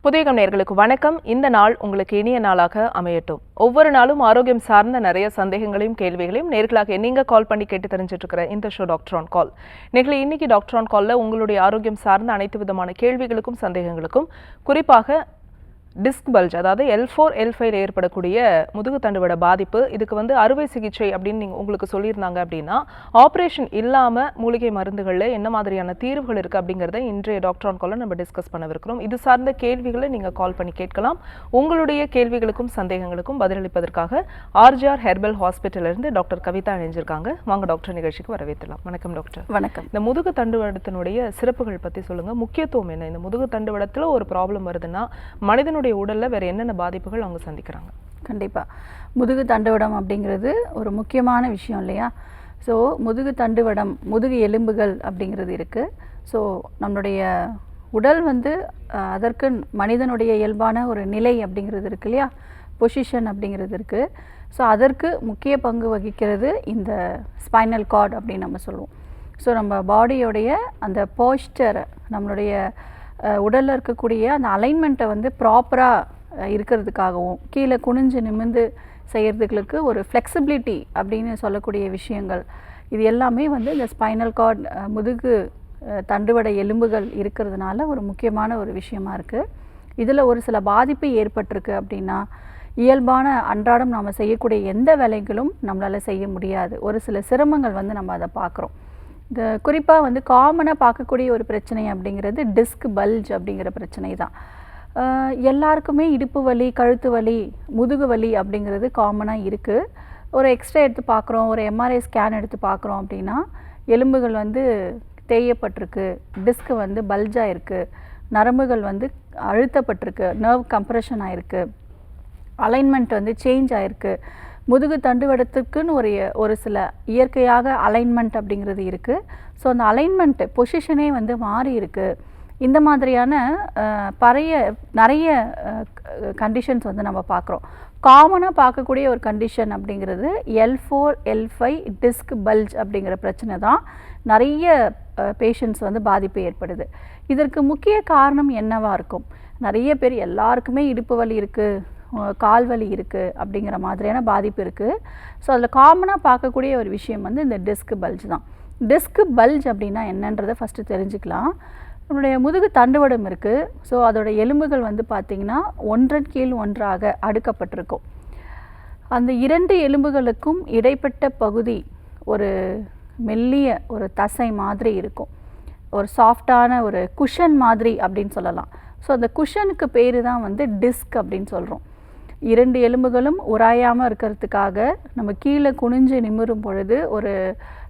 புதியகம் நேயர்களுக்கு வணக்கம். இந்த நாள் உங்களுக்கு இனிய நாளாக அமையட்டும். ஒவ்வொரு நாளும் ஆரோக்கியம் சார்ந்த நிறைய சந்தேகங்களையும் கேள்விகளையும் நேர்களாக நீங்க கால் பண்ணி கேட்டு தெரிஞ்சுட்டு இருக்கிற இந்த ஷோ டாக்டர் ஆன் கால். இன்னைக்கு டாக்டர் ஆன் கால்ல உங்களுடைய ஆரோக்கியம் சார்ந்த அனைத்து விதமான கேள்விகளுக்கும் சந்தேகங்களுக்கும் குறிப்பாக டிஸ்க் பல்ஜ், அதாவது L4 L5 ஏற்படக்கூடிய முதுகு தண்டுவட பாதிப்பு, இதுக்கு அறுவை சிகிச்சை அப்படின்னு உங்களுக்கு சொல்லியிருந்தாங்க அப்படின்னா ஆப்ரேஷன் இல்லாமல் மூலிகை மருந்துகளில் என்ன மாதிரியான தீர்வுகள் இருக்குது அப்படிங்கிறத இன்றைய டாக்டர் ஆன் காலில் நம்ம டிஸ்கஸ் பண்ணவிருக்கிறோம். இது சார்ந்த கேள்விகளை நீங்கள் கால் பண்ணி கேட்கலாம். உங்களுடைய கேள்விகளுக்கும் சந்தேகங்களுக்கும் பதிலளிப்பதற்காக ஆர்ஜிஆர் ஹெர்பல் ஹாஸ்பிட்டலிருந்து டாக்டர் கவிதா இணைஞ்சிருக்காங்க. வாங்க டாக்டர், நிகழ்ச்சிக்கு வரவேற்றலாம். வணக்கம் டாக்டர். வணக்கம். இந்த முதுகு தண்டுவடத்தினுடைய சிறப்புகள் பற்றி சொல்லுங்கள். முக்கியத்துவம் என்ன? இந்த முதுகு தண்டுவடத்தில் ஒரு ப்ராப்ளம் வருதுன்னா மனிதனுடைய உடல்ல வேற என்னென்ன பாதிப்புகள் அவங்க சந்திக்கிறாங்க? கண்டிப்பா முதுகு தண்டுவடம் அப்படிங்கிறது ஒரு முக்கியமான விஷயம் இல்லையா? ஸோ முதுகு தண்டுவடம், முதுகு எலும்புகள் அப்படிங்கிறது இருக்குது. ஸோ நம்மளுடைய உடல் அதற்கு மனிதனுடைய இயல்பான ஒரு நிலை அப்படிங்கிறது இருக்கு இல்லையா, பொசிஷன் அப்படிங்கிறது இருக்குது. ஸோ அதற்கு முக்கிய பங்கு வகிக்கிறது இந்த ஸ்பைனல் கார்டு அப்படின்னு நம்ம சொல்லுவோம். ஸோ நம்ம பாடியோடைய அந்த போஸ்டர், நம்மளுடைய உடலில் இருக்கக்கூடிய அந்த அலைன்மெண்ட்டை ப்ராப்பராக இருக்கிறதுக்காகவும் கீழே குனிஞ்சு நிமிர்ந்து செய்கிறதுகளுக்கு ஒரு ஃப்ளெக்சிபிலிட்டி அப்படின்னு சொல்லக்கூடிய விஷயங்கள், இது எல்லாமே இந்த ஸ்பைனல் கார்டு, முதுகு தண்டுவட எலும்புகள் இருக்கிறதுனால ஒரு முக்கியமான ஒரு விஷயமா இருக்குது. இதில் ஒரு சில பாதிப்பு ஏற்பட்டிருக்கு அப்படின்னா இயல்பான அன்றாடம் நாம் செய்யக்கூடிய எந்த வேலைகளும் நம்மளால் செய்ய முடியாது. ஒரு சில சிரமங்கள் நம்ம அதை பார்க்குறோம். இந்த குறிப்பாக காமனாக பார்க்கக்கூடிய ஒரு பிரச்சனை அப்படிங்கிறது டிஸ்க் பல்ஜ் அப்படிங்கிற பிரச்சனை தான். எல்லாருக்குமே இடுப்பு வலி, கழுத்து வலி, முதுகு வலி அப்படிங்கிறது காமனாக இருக்குது. ஒரு எக்ஸ்ரே எடுத்து பார்க்குறோம், ஒரு எம்ஆர்ஐ ஸ்கேன் எடுத்து பார்க்குறோம் அப்படின்னா எலும்புகள் தேயப்பட்டிருக்கு, டிஸ்க்கு பல்ஜாக இருக்குது, நரம்புகள் அழுத்தப்பட்டிருக்கு, நர்வ் கம்ப்ரெஷன் ஆகிருக்கு, அலைன்மெண்ட் சேஞ்ச் ஆகிருக்கு. முதுகு தண்டுவடத்துக்குன்னு ஒரு சில இயற்கையாக அலைன்மெண்ட் அப்படிங்கிறது இருக்குது. ஸோ அந்த அலைன்மெண்ட்டு பொசிஷனே மாறி இருக்குது. இந்த மாதிரியான நிறைய கண்டிஷன்ஸ் நம்ம பார்க்குறோம். காமனாக பார்க்கக்கூடிய ஒரு கண்டிஷன் அப்படிங்கிறது L4 L5 டிஸ்க் பல்ஜ் அப்படிங்கிற பிரச்சனை தான் நிறைய பேஷண்ட்ஸ் பாதிப்பு ஏற்படுது. இதற்கு முக்கிய காரணம் என்னவாக இருக்கும்? நிறைய பேர் எல்லாருக்குமே இடுப்பு வலி இருக்குது, கால் வலி இருக்குது அப்படிங்கிற மாதிரியான பாதிப்பு இருக்குது. ஸோ அதில் காமனாக பார்க்கக்கூடிய ஒரு விஷயம் இந்த டிஸ்க் பல்ஜ் தான். டிஸ்க் பல்ஜ் அப்படின்னா என்னன்றதை ஃபஸ்ட்டு தெரிஞ்சுக்கலாம். நம்மளுடைய முதுகு தண்டுவடம் இருக்குது. ஸோ அதோட எலும்புகள் பார்த்திங்கன்னா ஒன்றன் கீழ் ஒன்றாக அடுக்கப்பட்டிருக்கும். அந்த இரண்டு எலும்புகளுக்கும் இடைப்பட்ட பகுதி ஒரு மெல்லிய ஒரு தசை மாதிரி இருக்கும், ஒரு சாஃப்டான ஒரு குஷன் மாதிரி அப்படின்னு சொல்லலாம். ஸோ அந்த குஷனுக்கு பேர் தான் டிஸ்க் அப்படின்னு சொல்கிறோம். இரண்டு எலும்புகளும் உராயாமல் இருக்கிறதுக்காக நம்ம கீழே குனிஞ்சு நிமிரும் பொழுது ஒரு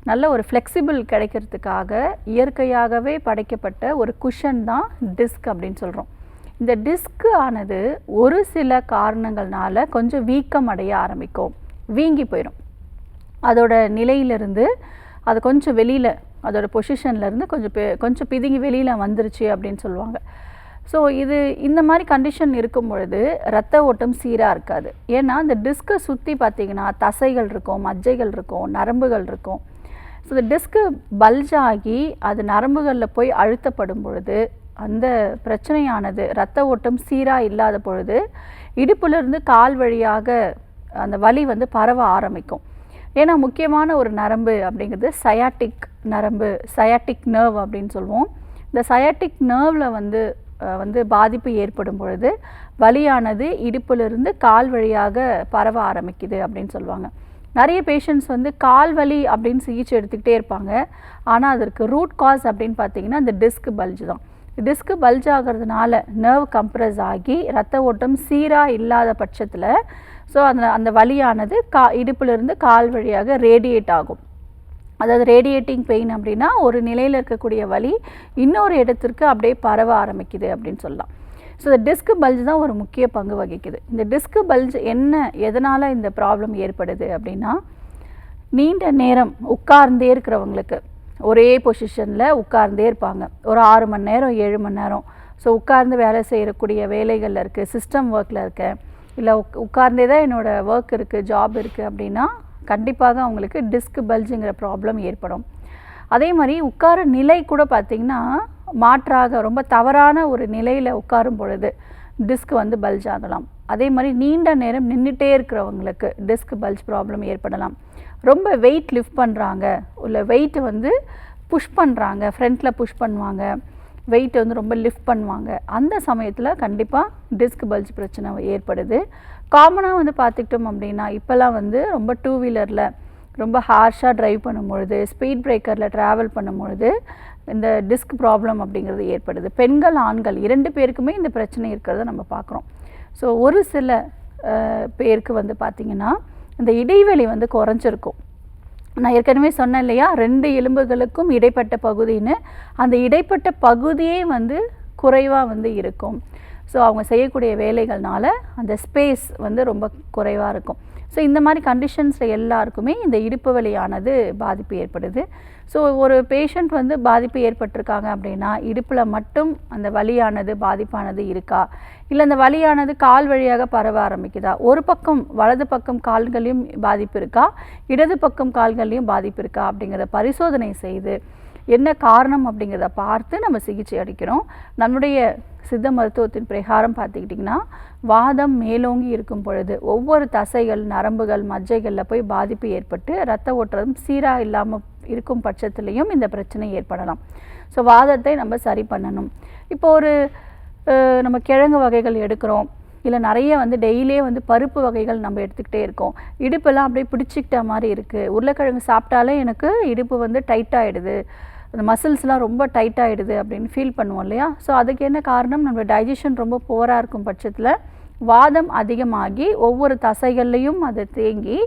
நல்ல ஒரு ஃப்ளெக்சிபிள் கிடைக்கிறதுக்காக இயற்கையாகவே படைக்கப்பட்ட ஒரு குஷன் தான் டிஸ்க் அப்படின்னு சொல்கிறோம். இந்த டிஸ்க்கு ஆனது ஒரு சில காரணங்கள்னால கொஞ்சம் வீக்கம் அடைய ஆரம்பிக்கும், வீங்கி போயிடும். அதோட நிலையிலிருந்து அது கொஞ்சம் வெளியில், அதோட பொசிஷன்லேருந்து கொஞ்சம் பிதுங்கி வெளியில் வந்துருச்சு அப்படின்னு சொல்லுவாங்க. ஸோ இந்த மாதிரி கண்டிஷன் இருக்கும் பொழுது ரத்த ஓட்டம் சீராக இருக்காது. ஏன்னா இந்த டிஸ்கை சுற்றி பார்த்திங்கன்னா தசைகள் இருக்கும், மஜ்ஜைகள் இருக்கும், நரம்புகள் இருக்கும். ஸோ இந்த டிஸ்க்கு பல்ஜ் ஆகி அது நரம்புகளில் போய் அழுத்தப்படும் பொழுது அந்த பிரச்சனையானது ரத்த ஓட்டம் சீராக இல்லாத பொழுது இடுப்புலேருந்து கால் வழியாக அந்த வலி பரவ ஆரம்பிக்கும். ஏன்னா முக்கியமான ஒரு நரம்பு அப்படிங்கிறது சயாட்டிக் நரம்பு, சயாட்டிக் நர்வ் அப்படின்னு சொல்லுவோம். இந்த சயாட்டிக் நர்வில் பாதிப்பு ஏற்படும் பொழுது வலியானது இடுப்பிலிருந்து கால் வழியாக பரவ ஆரம்பிக்குது அப்படின்னு சொல்லுவாங்க. நிறைய பேஷண்ட்ஸ் கால் வலி அப்படின்னு சிகிச்சை எடுத்துக்கிட்டே இருப்பாங்க. ஆனால் அதற்கு ரூட் காஸ் அப்படின்னு பார்த்தீங்கன்னா இந்த டிஸ்க் பல்ஜ் தான். டிஸ்க் பல்ஜ் ஆகிறதுனால நர்வ் கம்ப்ரெஸ் ஆகி ரத்த ஓட்டம் சீராக இல்லாத பட்சத்தில் ஸோ அந்த வலியானது இடுப்பிலிருந்து கால் வழியாக ரேடியேட் ஆகும். அதாவது ரேடியேட்டிங் பெயின் அப்படின்னா ஒரு நிலையில் இருக்கக்கூடிய வலி இன்னொரு இடத்திற்கு அப்படியே பரவ ஆரம்பிக்குது அப்படின்னு சொல்லலாம். ஸோ இந்த டிஸ்க் பல்ஜ் தான் ஒரு முக்கிய பங்கு வகிக்குது. இந்த டிஸ்க் பல்ஜ் எதனால் இந்த ப்ராப்ளம் ஏற்படுது அப்படின்னா, நீண்ட நேரம் உட்கார்ந்தே இருக்கிறவங்களுக்கு, ஒரே பொசிஷனில் உட்கார்ந்தே இருப்பாங்க, ஒரு 6 மணி நேரம் 7 மணி நேரம். ஸோ உட்கார்ந்து வேலை செய்யக்கூடிய வேலைகளில் இருக்குது, சிஸ்டம் ஒர்க்கில் இருக்கேன், இல்லை உட்கார்ந்தே தான் என்னோடய ஒர்க் இருக்குது, ஜாப் இருக்குது அப்படின்னா கண்டிப்பாக அவங்களுக்கு டிஸ்க் பல்ஜுங்கிற ப்ராப்ளம் ஏற்படும். அதே மாதிரி உட்கார நிலை கூட பார்த்திங்கன்னா மாற்றாக ரொம்ப தவறான ஒரு நிலையில் உட்காரும் பொழுது டிஸ்க் வந்து பல்ஜ் ஆகலாம். அதே மாதிரி நீண்ட நேரம் நின்றுட்டே இருக்கிறவங்களுக்கு டிஸ்க் பல்ஜ் ப்ராப்ளம் ஏற்படலாம். ரொம்ப வெயிட் லிஃப்ட் பண்ணுறாங்க, இல்லை வெயிட் வந்து புஷ் பண்ணுறாங்க, ஃப்ரண்ட்டில் புஷ் பண்ணுவாங்க, வெயிட் வந்து ரொம்ப லிஃப்ட் பண்ணுவாங்க, அந்த சமயத்தில் கண்டிப்பாக டிஸ்க் பல்ஜ் பிரச்சனை ஏற்படுது. காமனாக வந்து பார்த்துக்கிட்டோம் அப்படின்னா இப்போல்லாம் வந்து ரொம்ப டூ வீலரில் ரொம்ப ஹார்ஷாக ட்ரைவ் பண்ணும்பொழுது, ஸ்பீட் பிரேக்கரில் ட்ராவல் பண்ணும்பொழுது இந்த டிஸ்க் ப்ராப்ளம் அப்படிங்கிறது ஏற்படுது. பெண்கள் ஆண்கள் 2 பேருக்குமே இந்த பிரச்சனை இருக்கிறத நம்ம பார்க்குறோம். ஸோ ஒரு சில பேருக்கு வந்து பார்த்திங்கன்னா இந்த இடைவெளி வந்து குறைஞ்சிருக்கும். நான் ஏற்கனவே சொன்னேன் இல்லையா, 2 எலும்புகளுக்கும் இடைப்பட்ட பகுதின்னு, அந்த இடைப்பட்ட பகுதியே வந்து குறைவாக வந்து இருக்கும். ஸோ அவங்க செய்யக்கூடிய வேலைகள்னால அந்த ஸ்பேஸ் வந்து ரொம்ப குறைவாக இருக்கும். ஸோ இந்த மாதிரி கண்டிஷன்ஸில் எல்லாருக்குமே இந்த இடுப்பு வலியானது பாதிப்பு ஏற்படுது. ஸோ ஒரு பேஷண்ட் வந்து பாதிப்பு ஏற்பட்டிருக்காங்க அப்படின்னா இடுப்பில் மட்டும் அந்த வலியானது பாதிப்பானது இருக்கா, இல்லை அந்த வலியானது கால் வழியாக பரவ ஆரம்பிக்குதா, ஒரு பக்கம் வலது பக்கம் கால்களையும் பாதிப்பு இருக்கா, இடது பக்கம் கால்களையும் பாதிப்பு இருக்கா அப்படிங்கிறத பரிசோதனை செய்து என்ன காரணம் அப்படிங்கிறத பார்த்து நம்ம சிகிச்சை அளிக்கிறோம். நம்முடைய சித்த மருத்துவத்தின் பிரகாரம் பார்த்துக்கிட்டிங்கன்னா வாதம் மேலோங்கி இருக்கும் பொழுது ஒவ்வொரு தசைகள், நரம்புகள், மஜ்ஜைகளில் போய் பாதிப்பு ஏற்பட்டு இரத்த ஓட்டம் சீராக இல்லாமல் இருக்கும் பட்சத்துலேயும் இந்த பிரச்சனை ஏற்படலாம். ஸோ வாதத்தை நம்ம சரி பண்ணணும். இப்போ ஒரு நம்ம கிழங்கு வகைகள் எடுக்கிறோம், இல்லை நிறைய வந்து டெய்லியே வந்து பருப்பு வகைகள் நம்ம எடுத்துக்கிட்டே இருக்கோம், இடுப்பெல்லாம் அப்படியே பிடிச்சிக்கிட்ட மாதிரி இருக்குது, உருளைக்கிழங்கு சாப்பிட்டாலே எனக்கு இடுப்பு வந்து டைட்டாகிடுது, அந்த மசில்ஸ்லாம் ரொம்ப டைட்டாகிடுது அப்படின்னு ஃபீல் பண்ணுவோம் இல்லையா. ஸோ அதுக்கு என்ன காரணம், நம்ம டைஜஷன் ரொம்ப புவராக இருக்கும் பட்சத்தில் வாதம் அதிகமாகி ஒவ்வொரு தசைகள்லையும் அது தேங்கி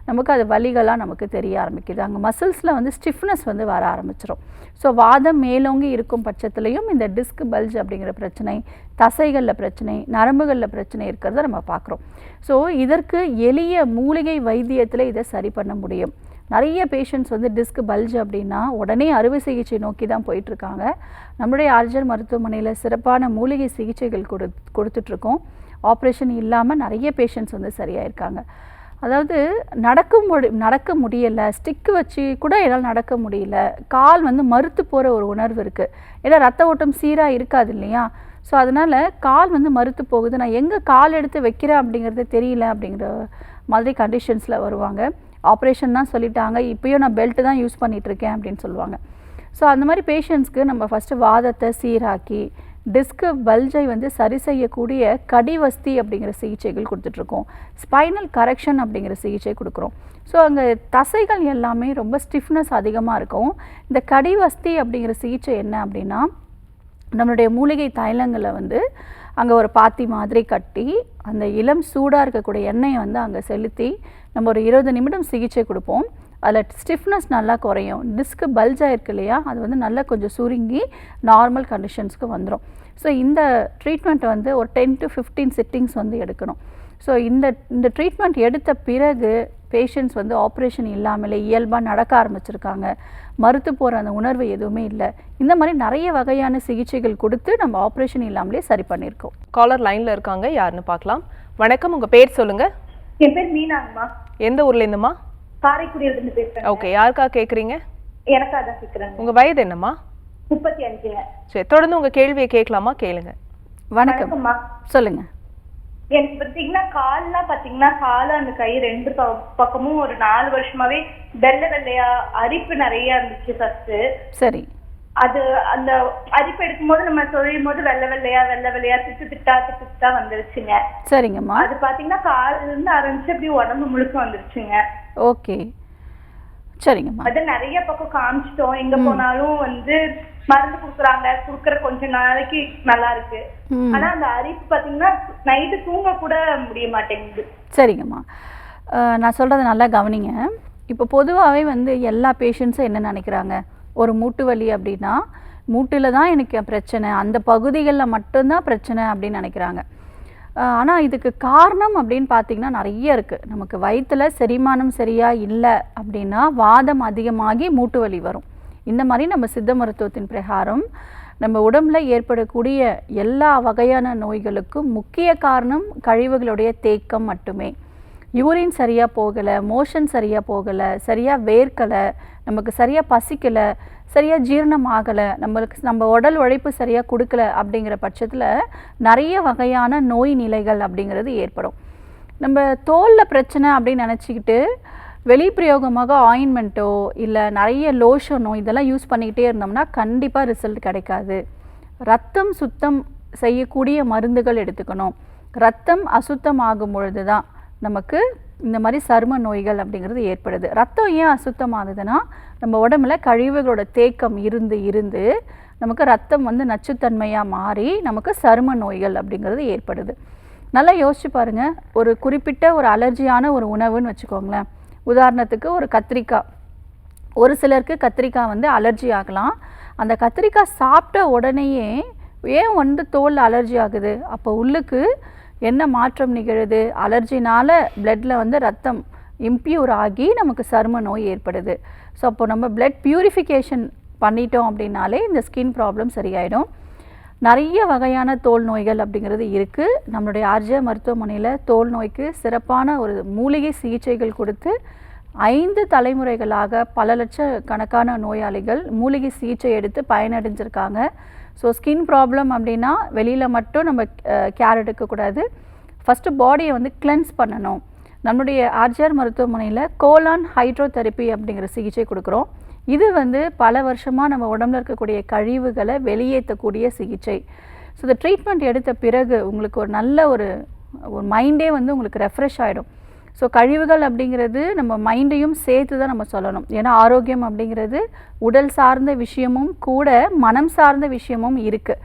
நமக்கு அது வலிகளாக நமக்கு தெரிய ஆரம்பிக்குது. அங்கே மசில்ஸில் வந்து ஸ்டிஃப்னஸ் வந்து வர ஆரம்பிச்சிடும். ஸோ வாதம் மேலோங்கி இருக்கும் பட்சத்துலையும் இந்த டிஸ்க் பல்ஜ் அப்படிங்கிற பிரச்சனை, தசைகளில் பிரச்சனை, நரம்புகளில் பிரச்சனை இருக்கிறத நம்ம பார்க்குறோம். ஸோ இதற்கு எளிய மூலிகை வைத்தியத்தில் இதை சரி பண்ண முடியும். நிறைய பேஷண்ட்ஸ் வந்து டிஸ்க் பல்ஜ் அப்படின்னா உடனே அறுவை சிகிச்சை நோக்கி தான் போயிட்டுருக்காங்க. நம்முடைய ஆர்ஜர் மருத்துவமனையில் சிறப்பான மூலிகை சிகிச்சைகள் கொடுத்துட்ருக்கோம். ஆப்ரேஷன் இல்லாமல் நிறைய பேஷண்ட்ஸ் வந்து சரியாயிருக்காங்க. அதாவது நடக்க முடியலை, ஸ்டிக்கு வச்சு கூட என்னால் நடக்க முடியல, கால் வந்து மறுத்து போகிற ஒரு உணர்வு இருக்குது, ஏன்னா ரத்த ஓட்டம் சீராக இருக்காது இல்லையா. ஸோ அதனால் கால் வந்து மறுத்து போகுது, நான் எங்கே கால் எடுத்து வைக்கிறேன் அப்படிங்கிறது தெரியல அப்படிங்கிற மாதிரி கண்டிஷன்ஸில் வருவாங்க. ஆப்ரேஷன் தான் சொல்லிட்டாங்க, இப்போயும் நான் பெல்ட்டு தான் யூஸ் பண்ணிகிட்ருக்கேன் அப்படின்னு சொல்லுவாங்க. ஸோ அந்த மாதிரி பேஷண்ட்ஸ்க்கு நம்ம ஃபஸ்ட்டு வாதத்தை சீராக்கி டிஸ்க் பல்ஜை வந்து சரி செய்யக்கூடிய கடிவஸ்தி அப்படிங்கிற சிகிச்சைகள் கொடுத்துட்ருக்கோம். ஸ்பைனல் கரெக்ஷன் அப்படிங்கிற சிகிச்சை கொடுக்குறோம். ஸோ அங்கே தசைகள் எல்லாமே ரொம்ப ஸ்டிஃப்னஸ் அதிகமாக இருக்கும். இந்த கடிவஸ்தி அப்படிங்கிற சிகிச்சை என்ன அப்படின்னா, நம்மளுடைய மூலிகை தைலங்களை வந்து அங்கே ஒரு பாத்தி மாதிரி கட்டி அந்த இளம் சூடாக இருக்கக்கூடிய எண்ணெயை வந்து அங்கே செலுத்தி நம்ம ஒரு 20 நிமிடம் சிகிச்சை கொடுப்போம். அதில் ஸ்டிஃப்னஸ் நல்லா குறையும். டிஸ்க் பல்ஜாக இருக்கு இல்லையா, அது வந்து நல்லா கொஞ்சம் சுருங்கி நார்மல் கண்டிஷன்ஸ்க்கு வந்துடும். ஸோ இந்த ட்ரீட்மெண்ட் வந்து ஒரு 10 to 15 சிட்டிங்ஸ் வந்து எடுக்கணும். ஸோ இந்த ட்ரீட்மெண்ட் எடுத்த பிறகு பேஷண்ட்ஸ் வந்து ஆப்ரேஷன் இல்லாமலே இயல்பாக நடக்க ஆரம்பிச்சிருக்காங்க, மறுத்து போகிற அந்த உணர்வு எதுவுமே இல்லை. இந்த மாதிரி நிறைய வகையான சிகிச்சைகள் கொடுத்து நம்ம ஆப்ரேஷன் இல்லாமலே சரி பண்ணியிருக்கோம். காலர் லைனில் இருக்காங்க, யாருன்னு பார்க்கலாம். வணக்கம், உங்கள் பேர் சொல்லுங்கள். என் பேர் மீனாங்கம்மா. எந்த ஊர்லேருந்துமா? காரைக்குடியிலிருந்து பேசுறேன். ஓகே, யாருக்காக கேட்குறீங்க? எனக்காக தான் கேட்குறேன். உங்கள் வயது என்னம்மா? 35. சரி, தொடர்ந்து உங்கள் கேள்வியை கேட்கலாமா? கேளுங்க. வணக்கம்மா, சொல்லுங்க. எனக்கு பார்த்தீங்கன்னா கால்லாம் பார்த்தீங்கன்னா கால அந்த கை 2 பக்கமும் ஒரு 4 வருஷமாவே வெள்ளை வெள்ளையா அரிப்பு நிறைய இருந்துச்சு ஃபர்ஸ்ட். சரி. அது அந்த அரிப்பு எடுக்கும்போது நம்ம சொல்லும் போது வெள்ளை வெள்ளையா திட்டா வந்துருச்சுங்க. சரிங்கம்மா. அது பாத்தீங்கன்னா காலில இருந்து ஆரம்பிச்சு அப்படி உடம்பு முழுக்க வந்துருச்சுங்க. ஓகே, சரிங்கம்மா. அது நிறைய பக்கம் காமிச்சிட்டோம், எங்க போனாலும் வந்து மருந்து குடுக்குற கொஞ்ச நாளைக்கு நல்லா இருக்கு. ஆனா அந்த அரிப்பு பாத்தீங்கன்னா நைட்டு தூங்க கூட முடிய மாட்டேங்குது. சரிங்கம்மா, நான் சொல்றதை நல்லா கவனிங்க. இப்போ பொதுவாகவே வந்து எல்லா பேஷண்ட்ஸும் என்ன நினைக்கிறாங்க, ஒரு மூட்டு வலி அப்படின்னா மூட்டில் தான் எனக்கு பிரச்சனை, அந்த பகுதிகளில் மட்டும்தான் பிரச்சனை அப்படின்னு நினைக்கிறாங்க. ஆனால் இதுக்கு காரணம் அப்படின்னு பார்த்திங்கன்னா நிறைய இருக்குது. நமக்கு வயிற்றில் செரிமானம் சரியாக இல்லை அப்படின்னா வாதம் அதிகமாகி மூட்டு வலி வரும். இந்த மாதிரி நம்ம சித்த மருத்துவத்தின் பிரகாரம் நம்ம உடம்பில் ஏற்படக்கூடிய எல்லா வகையான நோய்களுக்கும் முக்கிய காரணம் கழிவுகளுடைய தேக்கம் மட்டுமே. யூரின் சரியாக போகலை, மோஷன் சரியாக போகலை, சரியாக வேர்க்கலை, நமக்கு சரியாக பசிக்கலை, சரியாக ஜீரணம் ஆகலை, நம்ம உடல் உழைப்பு சரியாக கொடுக்கல அப்படிங்கிற பட்சத்தில் நிறைய வகையான நோய் நிலைகள் அப்படிங்கிறது ஏற்படும். நம்ம தோலில் பிரச்சனை அப்படின்னு நினச்சிக்கிட்டு வெளிப்பிரயோகமாக ஆயின்மெண்ட்டோ இல்லை நிறைய லோஷனோ இதெல்லாம் யூஸ் பண்ணிக்கிட்டே இருந்தோம்னா கண்டிப்பாக ரிசல்ட் கிடைக்காது. ரத்தம் சுத்தம் செய்யக்கூடிய மருந்துகள் எடுத்துக்கணும். ரத்தம் அசுத்தம் ஆகும் பொழுது தான் நமக்கு இந்த மாதிரி சரும நோய்கள் அப்படிங்கிறது ஏற்படுது. ரத்தம் ஏன் அசுத்தமாகுதுன்னா நம்ம உடம்புல கழிவுகளோட தேக்கம் இருந்து நமக்கு ரத்தம் வந்து நச்சுத்தன்மையாக மாறி நமக்கு சரும நோய்கள் அப்படிங்கிறது ஏற்படுது. நல்லா யோசிச்சு பாருங்கள், ஒரு குறிப்பிட்ட ஒரு அலர்ஜியான ஒரு உணவுன்னு வச்சுக்கோங்களேன். உதாரணத்துக்கு ஒரு கத்திரிக்காய், ஒரு சிலருக்கு கத்திரிக்காய் வந்து அலர்ஜி ஆகலாம். அந்த கத்திரிக்காய் சாப்பிட்ட உடனேயே ஏன் வந்து தோல் அலர்ஜி ஆகுது? அப்போ உள்ளுக்கு என்ன மாற்றம் நிகழுது? அலர்ஜினால் பிளட்டில் வந்து ரத்தம் இம்ப்யூர் ஆகி நமக்கு சரும நோய் ஏற்படுது. ஸோ அப்போ நம்ம பிளட் பியூரிஃபிகேஷன் பண்ணிட்டோம் அப்படின்னாலே இந்த ஸ்கின் ப்ராப்ளம் சரியாயிடும். நிறைய வகையான தோல் நோய்கள் அப்படிங்கிறது இருக்குது. நம்மளுடைய ஆர்ஜிஆர் மருத்துவமனையில் தோல் நோய்க்கு சிறப்பான ஒரு மூலிகை சிகிச்சைகள் கொடுத்து 5 தலைமுறைகளாக பல லட்சக்கணக்கான நோயாளிகள் மூலிகை சிகிச்சை எடுத்து பயனடைஞ்சிருக்காங்க. ஸோ ஸ்கின் ப்ராப்ளம் அப்படின்னா வெளியில் மட்டும் நம்ம கேர் எடுக்கக்கூடாது. ஃபஸ்ட்டு பாடியை வந்து கிளென்ஸ் பண்ணணும். நம்மளுடைய ஆர்ஜிஆர் மருத்துவமனையில் கோலான் ஹைட்ரோதெரப்பி அப்படிங்கிற சிகிச்சை கொடுக்குறோம். இது வந்து பல வருஷமாக நம்ம உடம்புல இருக்கக்கூடிய கழிவுகளை வெளியேற்றக்கூடிய சிகிச்சை. ஸோ இந்த ட்ரீட்மெண்ட் எடுத்த பிறகு உங்களுக்கு ஒரு நல்ல ஒரு மைண்டே வந்து உங்களுக்கு ரெஃப்ரெஷ் ஆகிடும். ஸோ கழிவுகள் அப்படிங்கிறது நம்ம மைண்டையும் சேர்த்து தான் நம்ம சொல்லணும். ஏன்னா ஆரோக்கியம் அப்படிங்கிறது உடல் சார்ந்த விஷயமும் கூட மனம் சார்ந்த விஷயமும் இருக்குது.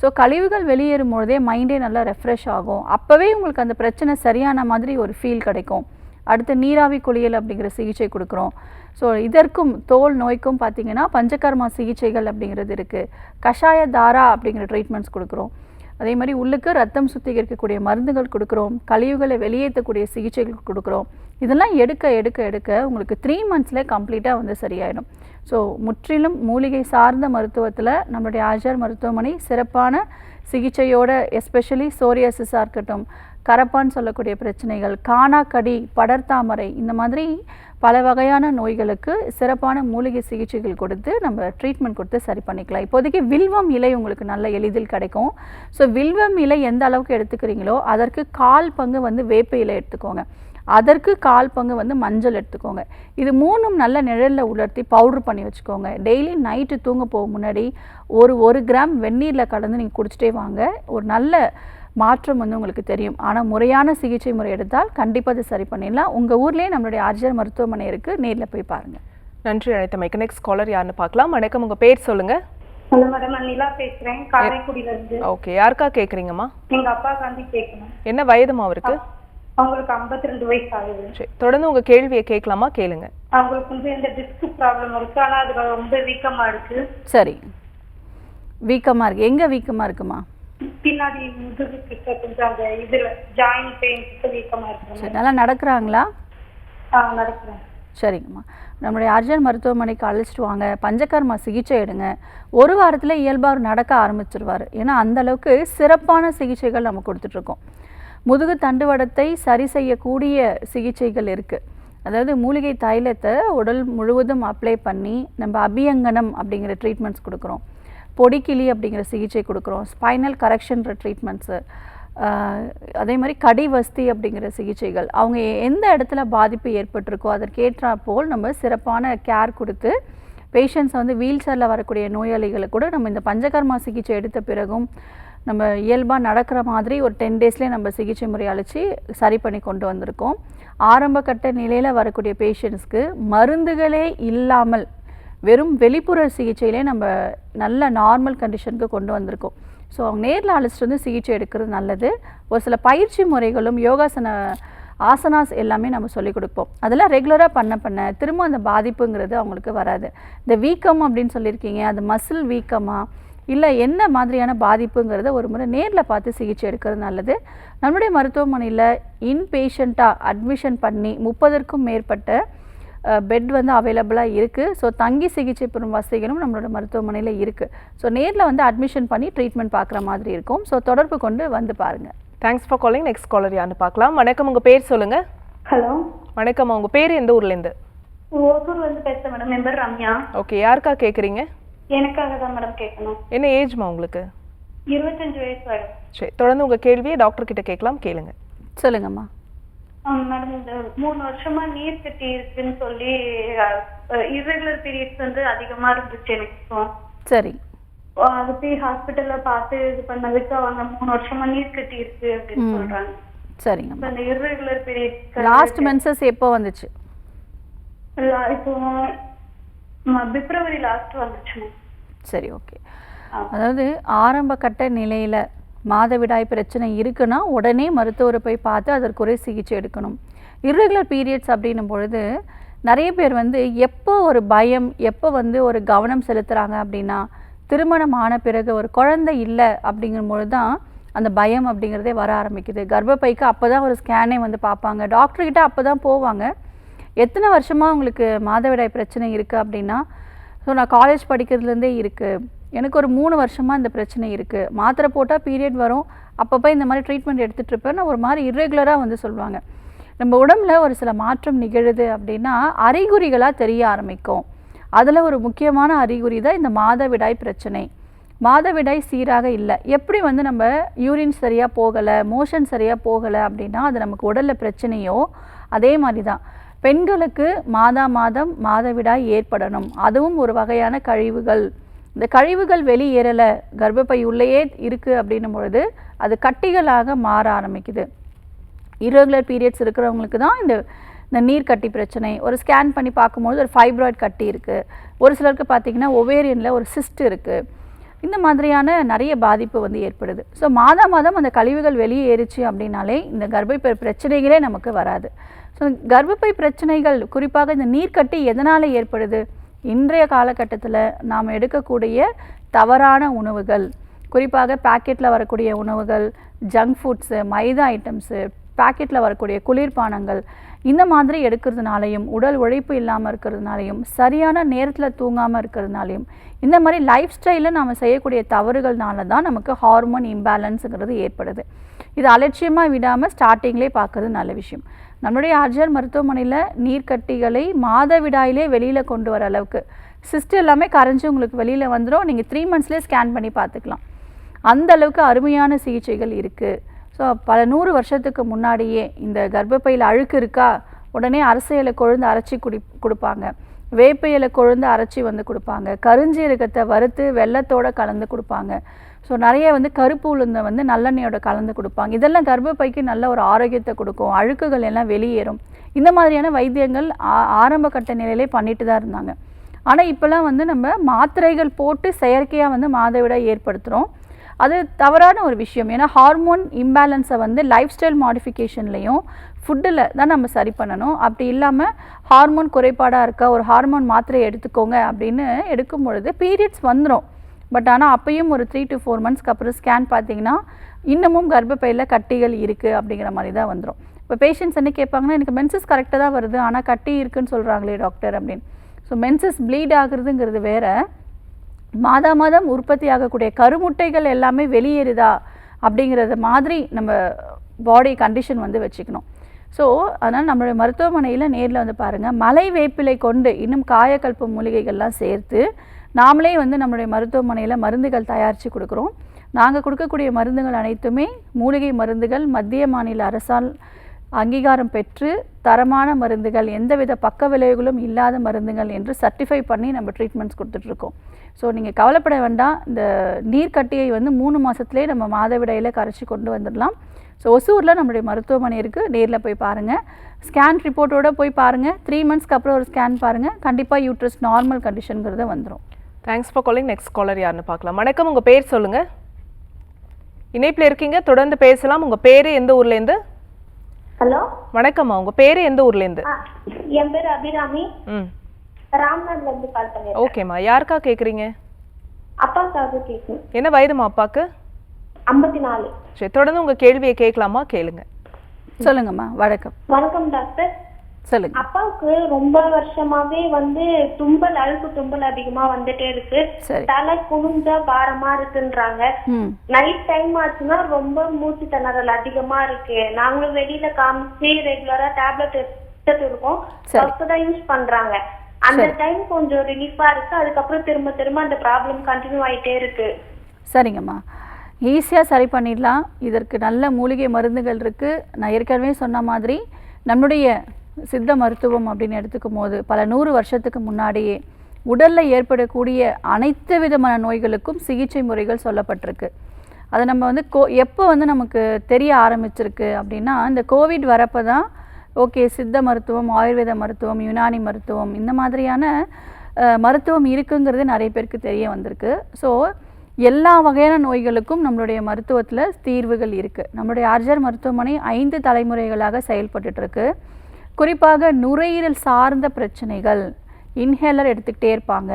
ஸோ கழிவுகள் வெளியேறும் பொழுதே மைண்டே நல்லா ரெஃப்ரெஷ் ஆகும். அப்போவே உங்களுக்கு அந்த பிரச்சனை சரியான மாதிரி ஒரு ஃபீல் கிடைக்கும். அடுத்து நீராவி குளியல் அப்படிங்கிற சிகிச்சை கொடுக்குறோம். ஸோ இதற்கும் தோல் நோய்க்கும் பார்த்திங்கன்னா பஞ்சகர்மா சிகிச்சைகள் அப்படிங்கிறது இருக்குது. கஷாய தாரா அப்படிங்கிற ட்ரீட்மெண்ட்ஸ் கொடுக்குறோம். அதே மாதிரி உள்ளுக்கு ரத்தம் சுத்திகரிக்கக்கூடிய மருந்துகள் கொடுக்குறோம். கழிவுகளை வெளியேற்றக்கூடிய சிகிச்சைகள் கொடுக்குறோம். இதெல்லாம் எடுக்க உங்களுக்கு 3 மந்த்ஸில் கம்ப்ளீட்டாக வந்து சரியாயிடும். ஸோ முற்றிலும் மூலிகை சார்ந்த மருத்துவத்தில் நம்மளுடைய ஆர்ஜிஆர் மருத்துவமனை சிறப்பான சிகிச்சையோட, எஸ்பெஷலி சோரியாசிஸாக இருக்கட்டும், கரப்பான் சொல்லக்கூடிய பிரச்சனைகள், காணாக்கடி, படர்தாமரை, இந்த மாதிரி பல வகையான நோய்களுக்கு சிறப்பான மூலிகை சிகிச்சைகள் கொடுத்து நம்ம ட்ரீட்மெண்ட் கொடுத்து சரி பண்ணிக்கலாம். இப்போதைக்கு வில்வம் இலை உங்களுக்கு நல்ல எளிதில் கிடைக்கும். ஸோ வில்வம் இலை எந்த அளவுக்கு எடுத்துக்கிறீங்களோ அதற்கு 1/4 பங்கு வந்து வேப்ப இலை எடுத்துக்கோங்க. அதற்கு 1/4 பங்கு வந்து மஞ்சள் எடுத்துக்கோங்க. இது 3ம் நல்ல நிழலில் உலர்த்தி பவுட்ரு பண்ணி வச்சுக்கோங்க. டெய்லி நைட்டு தூங்க போக முன்னாடி 1 கிராம் வெந்நீரில் கலந்து நீங்கள் குடிச்சிட்டே வாங்க. ஒரு நல்ல மாற்றம் வந்து உங்களுக்கு தெரியும். ஆனால் முறையான சிகிச்சை முறை எடுத்தால் கண்டிப்பாக அது சரி பண்ணிடலாம். உங்கள் ஊர்லேயே நம்மளுடைய ஆர்ஜிஆர் மருத்துவமனை இருக்குது, நேரில் போய் பாருங்கள். நன்றி அழைத்தமைக்கு. நெக்ஸ்ட் காலர் யாருன்னு பார்க்கலாம். வணக்கம், உங்கள் பேர் சொல்லுங்கள். ஹலோ மேடம், நான் நிலா பேசுகிறேன், காரைக்குடியிலேருந்து. ஓகே, யாருக்கா கேட்குறீங்கம்மா? எங்கள் அப்பாக்காண்டி கேட்கணும். என்ன வயதுமா அவருக்கு? அவங்களுக்கு 52 வயசு ஆகுது. சரி, தொடர்ந்து உங்கள் கேள்வியை கேட்கலாமா? கேளுங்க. அவங்களுக்கு வந்து இந்த டிஸ்க் ப்ராப்ளம் இருக்குது, ஆனால் அது ரொம்ப வீக்கமாக இருக்குது. சரி, வீக்கமாக இருக்குது. எங்கே வீக்கமாக இருக்குமா? பின்னாடி முதுகு கிட்ட கொஞ்சம் அந்த இதில் ஜாயிண்ட் பெயின் வீக்கமாக இருக்குது. சரி, நல்லா நடக்கிறாங்களா? நடக்கிறேன். சரிங்கம்மா, நம்மளுடைய ஆர்ஜிஆர் மருத்துவமனைக்கு அழைச்சிட்டு வாங்க. பஞ்சகர்மா சிகிச்சை எடுங்க. 1 வாரத்தில் இயல்பாக நடக்க ஆரம்பிச்சிருவார். ஏன்னா அந்தளவுக்கு சிறப்பான சிகிச்சைகள் நம்ம கொடுத்துட்ருக்கோம். முதுகு தண்டுவடத்தை சரி செய்யக்கூடிய சிகிச்சைகள் இருக்குது. அதாவது மூலிகை தைலத்தை உடல் முழுவதும் அப்ளை பண்ணி நம்ம அபியங்கனம் அப்படிங்கிற ட்ரீட்மெண்ட்ஸ் கொடுக்குறோம். பொடிக்கிளி அப்படிங்கிற சிகிச்சை கொடுக்குறோம். ஸ்பைனல் கரெக்ஷன்ற ட்ரீட்மெண்ட்ஸு, அதே மாதிரி கடிவஸ்தி அப்படிங்கிற சிகிச்சைகள். அவங்க எந்த இடத்துல பாதிப்பு ஏற்பட்டிருக்கோ அதற்கேற்றா போல் நம்ம சிறப்பான கேர் கொடுத்து பேஷண்ட்ஸை வந்து வீல் சேரில் வரக்கூடிய நோயாளிகளை கூட நம்ம இந்த பஞ்சகர்மா சிகிச்சை எடுத்த பிறகும் நம்ம இயல்பாக நடக்கிற மாதிரி ஒரு 10 டேஸ்லேயே நம்ம சிகிச்சை முறை அழைச்சி சரி பண்ணி கொண்டு வந்திருக்கோம். ஆரம்ப கட்ட நிலையில் வரக்கூடிய பேஷண்ட்ஸ்க்கு மருந்துகளே இல்லாமல் வெறும் வெளிப்புற சிகிச்சையிலே நம்ம நல்ல நார்மல் கண்டிஷனுக்கு கொண்டு வந்திருக்கோம். ஸோ அவங்க நேரில் அழைச்சிட்டு வந்து சிகிச்சை எடுக்கிறது நல்லது. ஒரு சில பயிற்சி முறைகளும் யோகாசன ஆசனாஸ் எல்லாமே நம்ம சொல்லிக் கொடுப்போம். அதெல்லாம் ரெகுலராக பண்ண திரும்ப அந்த பாதிப்புங்கிறது அவங்களுக்கு வராது. இந்த வீக்கம் அப்படின்னு சொல்லியிருக்கீங்க, அது மசில் வீக்கமா இல்லை என்ன மாதிரியான பாதிப்புங்கிறத ஒரு முறை நேரில் பார்த்து சிகிச்சை எடுக்கிறது நல்லது. நம்மளுடைய மருத்துவமனையில் இன்பேஷண்ட்டாக அட்மிஷன் பண்ணி 30க்கும் மேற்பட்ட பெட் வந்து அவைலபிளாக இருக்குது. ஸோ தங்கி சிகிச்சை பெறும் வசதிகளும் நம்மளோட மருத்துவமனையில் இருக்குது. ஸோ நேரில் வந்து அட்மிஷன் பண்ணி ட்ரீட்மெண்ட் பார்க்குற மாதிரி இருக்கும். ஸோ தொடர்பு கொண்டு வந்து பாருங்கள். Thanks for calling. Next caller யாருன்னு பார்க்கலாம். வணக்கம், உங்கள் பேர் சொல்லுங்கள். ஹலோ வணக்கம், உங்கள் பேர் எந்த ஊர்லேருந்து? ஓசூர்ல இருந்து பேசுறேன் மேடம். என் பேர் ரம்யா. ஓகே, யாருக்கா கேக்குறீங்க? எனக்காக தான் மேடம் கேட்கணும். என்ன ஏஜ்மா உங்களுக்கு? 25 வயசு மேடம். சரி, தொடர்ந்து உங்க கேள்வியை டாக்டர் கிட்ட கேட்கலாம், கேளுங்க. சொல்லுங்கம்மா. மேடம், இந்த 3 வருஷமா நீர் கட்டி இருக்குன்னு சொல்லி இர்ரெகுலர் பீரியட்ஸ் வந்து அதிகமா இருந்துச்சு எனக்கு. சரி. அது போய் ஹாஸ்பிட்டல்ல பார்த்து இது பண்ணதுக்கு அவங்க 3 வருஷமா நீர் கட்டி இருக்கு அப்படின்னு சொல்றாங்க. சரிங்க. இந்த இர்ரெகுலர் பீரியட்ஸ் லாஸ்ட் மென்சஸ் எப்போ வந்துச்சு? இப்போ பிப்ரவரி லாஸ்ட் வந்துச்சு. சரி, ஓகே. அதாவது ஆரம்ப கட்ட நிலையில் மாதவிடாய் பிரச்சனை இருக்குன்னா உடனே மருத்துவரை போய் பார்த்து அதற்குரிய சிகிச்சை எடுக்கணும். இர்ரெகுலர் பீரியட்ஸ் அப்படின்னும் பொழுது நிறைய பேர் வந்து எப்போ ஒரு பயம், எப்போ வந்து ஒரு கவனம் செலுத்துகிறாங்க அப்படின்னா, திருமணம் ஆன பிறகு ஒரு குழந்தை இல்லை அப்படிங்கும்பொழுது தான் அந்த பயம் அப்படிங்கிறதே வர ஆரம்பிக்குது. கர்ப்பப்பைக்கு அப்போ தான் ஒரு ஸ்கேனே வந்து பார்ப்பாங்க, டாக்டர்கிட்ட அப்போ தான் போவாங்க. எத்தனை வருஷமாக உங்களுக்கு மாதவிடாய் பிரச்சனை இருக்குது அப்படின்னா, ஸோ நான் காலேஜ் படிக்கிறதுலேருந்தே இருக்குது, எனக்கு ஒரு 3 வருஷமாக இந்த பிரச்சனை இருக்குது, மாத்திரை போட்டால் பீரியட் வரும், அப்பப்போ இந்த மாதிரி ட்ரீட்மெண்ட் எடுத்துகிட்டு இருப்பேன், நான் ஒரு மாதிரி இர்ரெகுலராக வந்து சொல்லுவாங்க. நம்ம உடம்புல ஒரு சில மாற்றம் நிகழுது அப்படின்னா அறிகுறிகளாக தெரிய ஆரம்பிக்கும். அதில் ஒரு முக்கியமான அறிகுறி தான் இந்த மாதவிடாய் பிரச்சனை. மாதவிடாய் சீராக இல்லை, எப்படி வந்து நம்ம யூரின் சரியாக போகலை, மோஷன் சரியாக போகலை அப்படின்னா அது நமக்கு உடலில் பிரச்சனையோ அதே மாதிரி தான் பெண்களுக்கு மாதம் மாதவிடாய் ஏற்படணும். அதுவும் ஒரு வகையான கழிவுகள். இந்த கழிவுகள் வெளியேறலை, கர்ப்பப்பை உள்ளேயே இருக்குது அப்படின்னும் பொழுது அது கட்டிகளாக மாற ஆரம்பிக்குது. இர்ரெகுலர் பீரியட்ஸ் இருக்கிறவங்களுக்கு தான் இந்த நீர் கட்டி பிரச்சனை. ஒரு ஸ்கேன் பண்ணி பார்க்கும்போது ஒரு ஃபைப்ராய்ட் கட்டி இருக்குது, ஒரு சிலருக்கு பார்த்திங்கன்னா ஒவேரியனில் ஒரு சிஸ்ட் இருக்குது. இந்த மாதிரியான நிறைய பாதிப்பு வந்து ஏற்படுது. ஸோ மாதம் அந்த கழிவுகள் வெளியே ஏறிச்சு அப்படின்னாலே இந்த கர்ப்பப்பை பிரச்சனைகளே நமக்கு வராது. ஸோ கர்ப்பப்பை பிரச்சனைகள் குறிப்பாக இந்த நீர்க்கட்டி எதனால் ஏற்படுது? இன்றைய காலகட்டத்தில் நாம் எடுக்கக்கூடிய தவறான உணவுகள், குறிப்பாக பேக்கெட்டில் வரக்கூடிய உணவுகள், ஜங்க் ஃபுட்ஸு, மைதா ஐட்டம்ஸு, பேக்கெட்டில் வரக்கூடிய குளிர்பானங்கள், இந்த மாதிரி எடுக்கிறதுனாலையும், உடல் உழைப்பு இல்லாமல் இருக்கிறதுனாலையும், சரியான நேரத்தில் தூங்காமல் இருக்கிறதுனாலையும், இந்த மாதிரி லைஃப் ஸ்டைலில் நாம் செய்யக்கூடிய தவறுகள்னால தான் நமக்கு ஹார்மோன் இம்பேலன்ஸுங்கிறது ஏற்படுது. இது அலட்சியமாக விடாமல் ஸ்டார்டிங்லேயே பார்க்குறது நல்ல விஷயம். நம்மளுடைய ஆர்ஜிஆர் மருத்துவமனையில் நீர்க்கட்டிகளை மாதவிடாயிலே வெளியில் கொண்டு வர அளவுக்கு சிஸ்ட் எல்லாமே கரைஞ்சி உங்களுக்கு வெளியில் வந்துடும். நீங்கள் 3 monthsலேயே ஸ்கேன் பண்ணி பார்த்துக்கலாம். அந்த அளவுக்கு அருமையான சிகிச்சைகள் இருக்குது. ஸோ பல 100 வருஷத்துக்கு முன்னாடியே இந்த கர்ப்பப்பையில் அழுக்கு இருக்கா, உடனே அரச இலை கொழுந்து அரைச்சி கொடுப்பாங்க, வேப்ப இலை கொழுந்து அரைச்சி வந்து கொடுப்பாங்க, கருஞ்சீரகத்தை வறுத்து வெள்ளத்தோடு கலந்து கொடுப்பாங்க. ஸோ நிறைய வந்து கருப்பு உளுந்தை வந்து நல்லெண்ணெயோட கலந்து கொடுப்பாங்க. இதெல்லாம் கர்ப்பப்பைக்கு நல்ல ஒரு ஆரோக்கியத்தை கொடுக்கும், அழுக்குகள் எல்லாம் வெளியேறும். இந்த மாதிரியான வைத்தியங்கள் ஆரம்ப கட்ட நிலையிலே பண்ணிட்டு தான் இருந்தாங்க. ஆனால் இப்போல்லாம் வந்து நம்ம மாத்திரைகள் போட்டு செயற்கையாக வந்து மாதவிடாய் ஏற்படுத்துகிறோம். அது தவறான ஒரு விஷயம். ஏன்னா ஹார்மோன் இம்பேலன்ஸை வந்து லைஃப் ஸ்டைல் மாடிஃபிகேஷன்லேயும் ஃபுட்டில் தான் நம்ம சரி பண்ணணும். அப்படி இல்லாமல் ஹார்மோன் குறைபாடாக இருக்கா, ஒரு ஹார்மோன் மாத்திரை எடுத்துக்கோங்க அப்படின்னு எடுக்கும் பொழுது பீரியட்ஸ் வந்துடும். பட் ஆனால் அப்பையும் ஒரு 3 to 4 monthsக்கு அப்புறம் ஸ்கேன் பார்த்தீங்கன்னா இன்னமும் கர்ப்பப்பையில் கட்டிகள் இருக்குது அப்படிங்கிற மாதிரி தான் வந்துடும். இப்போ பேஷண்ட்ஸ் என்ன கேட்பாங்கன்னா, எனக்கு மென்சஸ் கரெக்டாக தான் வருது, ஆனால் கட்டி இருக்குன்னு சொல்கிறாங்களே டாக்டர் அப்படின்னு. ஸோ மென்சஸ் ப்ளீட் ஆகுறதுங்கிறது வேறு, மாதம் உற்பத்தி ஆகக்கூடிய கருமுட்டைகள் எல்லாமே வெளியேறுதா அப்படிங்கிறது மாதிரி நம்ம பாடி கண்டிஷன் வந்து வச்சுக்கணும். ஸோ அதனால் நம்மளுடைய மருத்துவமனையில் நேரில் வந்து பாருங்கள், மலை வேப்பிலை கொண்டு இன்னும் காயக்கல்ப மூலிகைகள்லாம் சேர்த்து நாமளே வந்து நம்மளுடைய மருத்துவமனையில் மருந்துகள் தயாரித்து கொடுக்குறோம். நாங்கள் கொடுக்கக்கூடிய மருந்துகள் அனைத்துமே மூலிகை மருந்துகள், மத்திய மாநில அரசால் அங்கீகாரம் பெற்று தரமான மருந்துகள், எந்தவித பக்க விளைவுகளும் இல்லாத மருந்துகள் என்று சர்டிஃபை பண்ணி நம்ம ட்ரீட்மெண்ட்ஸ் கொடுத்துட்ருக்கோம். ஸோ நீங்கள் கவலைப்பட வேண்டாம், இந்த நீர்க்கட்டியை வந்து 3 மாதத்துலேயே நம்ம மாதவிடாயில் கரைச்சி கொண்டு வந்துடலாம். ஸோ ஒசூரில் நம்மளுடைய மருத்துவமனை இருக்குது, நேரில் போய் பாருங்கள். ஸ்கேன் ரிப்போர்ட்டோடு போய் பாருங்கள், 3 monthsக்கு அப்புறம் ஒரு ஸ்கேன் பாருங்கள், கண்டிப்பாக யூட்ரஸ் நார்மல் கண்டிஷனுங்கிறத வந்துடும். Thanks for calling. Next caller யாருன்னு பார்க்கலாம். வணக்கம், உங்கள் பேர் சொல்லுங்கள். இணைப்பில் இருக்கீங்க, தொடர்ந்து பேசலாம். உங்கள் பேர் எந்த ஊர்லேருந்து? ஹலோ, வணக்கம்மா, உங்கள் பேர் எந்த ஊர்லேருந்து? என் பேர் அபிராமி, ராம்நாத்ல இருந்து கால் பண்ணேன். ஓகேம்மா, யாருக்கா கேட்குறீங்க? அப்பாக்காக கேட்குறேன். என்ன வயதுமா அப்பாவுக்கு? 54. சரி, தொடர்ந்து உங்கள் கேள்வியை கேட்கலாமா? கேளுங்க. சொல்லுங்கம்மா. வணக்கம். வணக்கம் டாக்டர். சொல்லுங்க. அப்பாவுக்கு ரொம்ப வருஷமாவே வந்து தும்பல், அழுக்கு தும்பல் அதிகமா வந்துட்டே இருக்கு. தலை குனிஞ்சா பாரமா இருக்குன்றாங்க. நைட் டைம் ஆச்சுன்னா ரொம்ப மூச்சு திணறல் அதிகமா இருக்கு. நாங்களும் வெளியில காமிச்சு ரெகுலரா டேப்லெட் இருக்கும். சரி. அப்பதான் யூஸ் பண்றாங்க. அந்த டைம் கொஞ்சம் ரிலீஃபா இருக்கு. அதுக்கப்புறம் திரும்ப திரும்ப அந்த ப்ராப்ளம் கண்டினியூ ஆயிட்டே இருக்கு. சரிங்கம்மா, ஈஸியாக சரி பண்ணிடலாம். இதற்கு நல்ல மூலிகை மருந்துகள் இருக்குது. நான் ஏற்கனவே சொன்ன மாதிரி நம்முடைய சித்த மருத்துவம் அப்படின்னு எடுத்துக்கும் போது பல 100 வருஷத்துக்கு முன்னாடியே உடலில் ஏற்படக்கூடிய அனைத்து விதமான நோய்களுக்கும் சிகிச்சை முறைகள் சொல்லப்பட்டிருக்கு. அதை நம்ம வந்து எப்போ வந்து நமக்கு தெரிய ஆரம்பிச்சிருக்கு அப்படின்னா, இந்த கோவிட் வரப்போ தான் ஓகே சித்த மருத்துவம், ஆயுர்வேத மருத்துவம், யுனானி மருத்துவம் இந்த மாதிரியான மருத்துவம் இருக்குங்கிறது நிறைய பேருக்கு தெரிய வந்திருக்கு. ஸோ எல்லா வகையான நோய்களுக்கும் நம்மளுடைய மருத்துவத்தில் தீர்வுகள் இருக்குது. நம்மளுடைய ஆர்ஜர் மருத்துவமனை 5 தலைமுறைகளாக செயல்பட்டுருக்கு. குறிப்பாக நுரையீரல் சார்ந்த பிரச்சனைகள், இன்ஹேலர் எடுத்துக்கிட்டே இருப்பாங்க.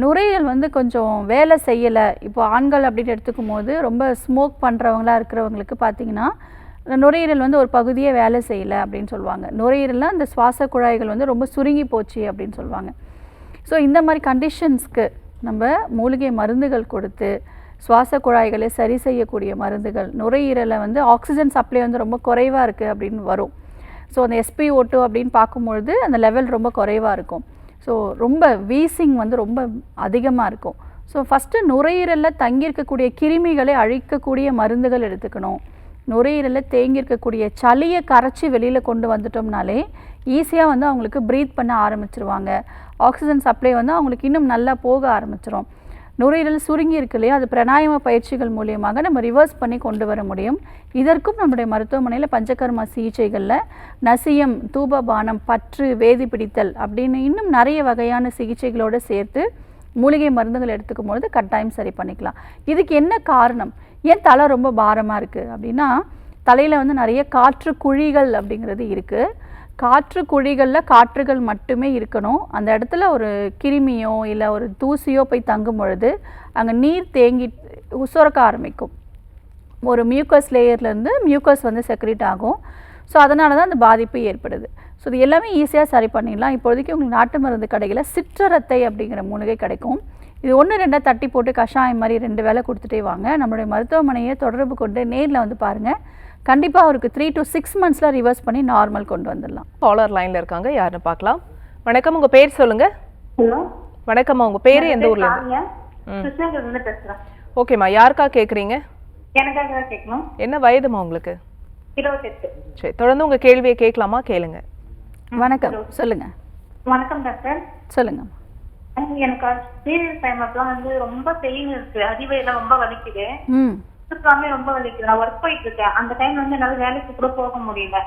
நுரையீரல் வந்து கொஞ்சம் வேலை செய்யலை, இப்போ ஆண்கள் அப்படின்னு எடுத்துக்கும் போது ரொம்ப ஸ்மோக் பண்ணுறவங்களா இருக்கிறவங்களுக்கு பார்த்திங்கன்னா நுரையீரல் வந்து ஒரு பகுதியே வேலை செய்யலை அப்படின்னு சொல்லுவாங்க. நுரையீரலில் அந்த சுவாச குழாய்கள் வந்து ரொம்ப சுருங்கி போச்சு அப்படின்னு சொல்லுவாங்க. ஸோ இந்த மாதிரி கண்டிஷன்ஸ்க்கு நம்ம மூலிகை மருந்துகள் கொடுத்து சுவாச குழாய்களை சரி செய்யக்கூடிய மருந்துகள், நுரையீரலை வந்து ஆக்சிஜன் சப்ளை வந்து ரொம்ப குறைவாக இருக்குது அப்படின்னு வரும். ஸோ அந்த SpO2 அப்படின்னு பார்க்கும்பொழுது அந்த லெவல் ரொம்ப குறைவாக இருக்கும். ஸோ ரொம்ப வீசிங் வந்து ரொம்ப அதிகமாக இருக்கும். ஸோ ஃபஸ்ட்டு நுரையீரலில் தங்கியிருக்கக்கூடிய கிருமிகளை அழிக்கக்கூடிய மருந்துகள் எடுத்துக்கணும். நுரையீரலில் தேங்கியிருக்கக்கூடிய சளியை கரைச்சி வெளியில் கொண்டு வந்துட்டோம்னாலே ஈஸியாக வந்து அவங்களுக்கு ப்ரீத் பண்ண ஆரம்பிச்சிருவாங்க. ஆக்சிஜன் சப்ளை வந்து அவங்களுக்கு இன்னும் நல்லா போக ஆரம்பிச்சிடும். நுரையீரல் சுருங்கி இருக்கு இல்லையா, அது பிராணாயாம பயிற்சிகள் மூலியமாக நம்ம ரிவர்ஸ் பண்ணி கொண்டு வர முடியும். இதற்கும் நம்முடைய மருத்துவமனையில் பஞ்சகர்மா சிகிச்சைகளில் நசியம், தூபபானம், பற்று, வேதி பிடித்தல் அப்படின்னு இன்னும் நிறைய வகையான சிகிச்சைகளோடு சேர்த்து மூலிகை மருந்துகள் எடுத்துக்கும் பொழுது கட்டாயம் சரி பண்ணிக்கலாம். இதுக்கு என்ன காரணம்? ஏன் தலை ரொம்ப பாரமாக இருக்குது அப்படின்னா, தலையில் வந்து நிறைய காற்று குழிகள் அப்படிங்கிறது இருக்குது. காற்று குழிகளில் காற்றுகள் மட்டுமே இருக்கணும். அந்த இடத்துல ஒரு கிருமியோ இல்லை ஒரு தூசியோ போய் தங்கும் பொழுது அங்கே நீர் தேங்கி சுரக்க ஆரம்பிக்கும். ஒரு மியூக்கஸ் லேயர்லேருந்து மியூக்கஸ் வந்து செக்ரேட் ஆகும். ஸோ அதனால தான் அந்த பாதிப்பு ஏற்படுது. ஸோ இது எல்லாமே ஈஸியாக சரி பண்ணிடலாம். இப்போதைக்கு உங்களுக்கு நாட்டு மருந்து கடைகளில் சிற்றரத்தை அப்படிங்கிற மூலிகை கிடைக்கும். இது 1-2 தட்டி போட்டு கஷாயம் மாதிரி 2 வேளை கொடுத்துட்டே வாங்க. நம்மளுடைய மருத்துவமனையை தொடர்பு கொண்டு நேரில் வந்து பாருங்கள். கண்டிப்பாக அவருக்கு 3 to 6 monthஸில் ரிவர்ஸ் பண்ணி நார்மல் கொண்டு வந்துடலாம். காலர் லைனில் இருக்காங்க, யாருன்னு பார்க்கலாம். வணக்கம், உங்கள் பேர் சொல்லுங்கள். ஹலோ, வணக்கம்மா, உங்கள் பேர் எந்த ஊர்ல இருந்து? கிருஷ்ணகிரிலிருந்து பேசுறேன். ஓகேம்மா, யாருக்கா கேட்குறீங்க? எனக்காக கேட்கணும். என்ன வயதுமா உங்களுக்கு? 28. சரி, தொடர்ந்து உங்கள் கேள்வியை கேட்கலாமா? கேளுங்க. வணக்கம், சொல்லுங்கள். வணக்கம் டாக்டர். சொல்லுங்கள். எனக்கு பீரியட் டைம் அப்பலாம் வந்து ரொம்ப பெயின் இருக்கு. அடிவயிறுல ரொம்ப வலிக்குது. ரொம்ப வலிக்குது. நான் ஒர்க் போயிட்டு இருக்கேன். அந்த டைம் வந்து என்னால வேலைக்கு கூட போக முடியல.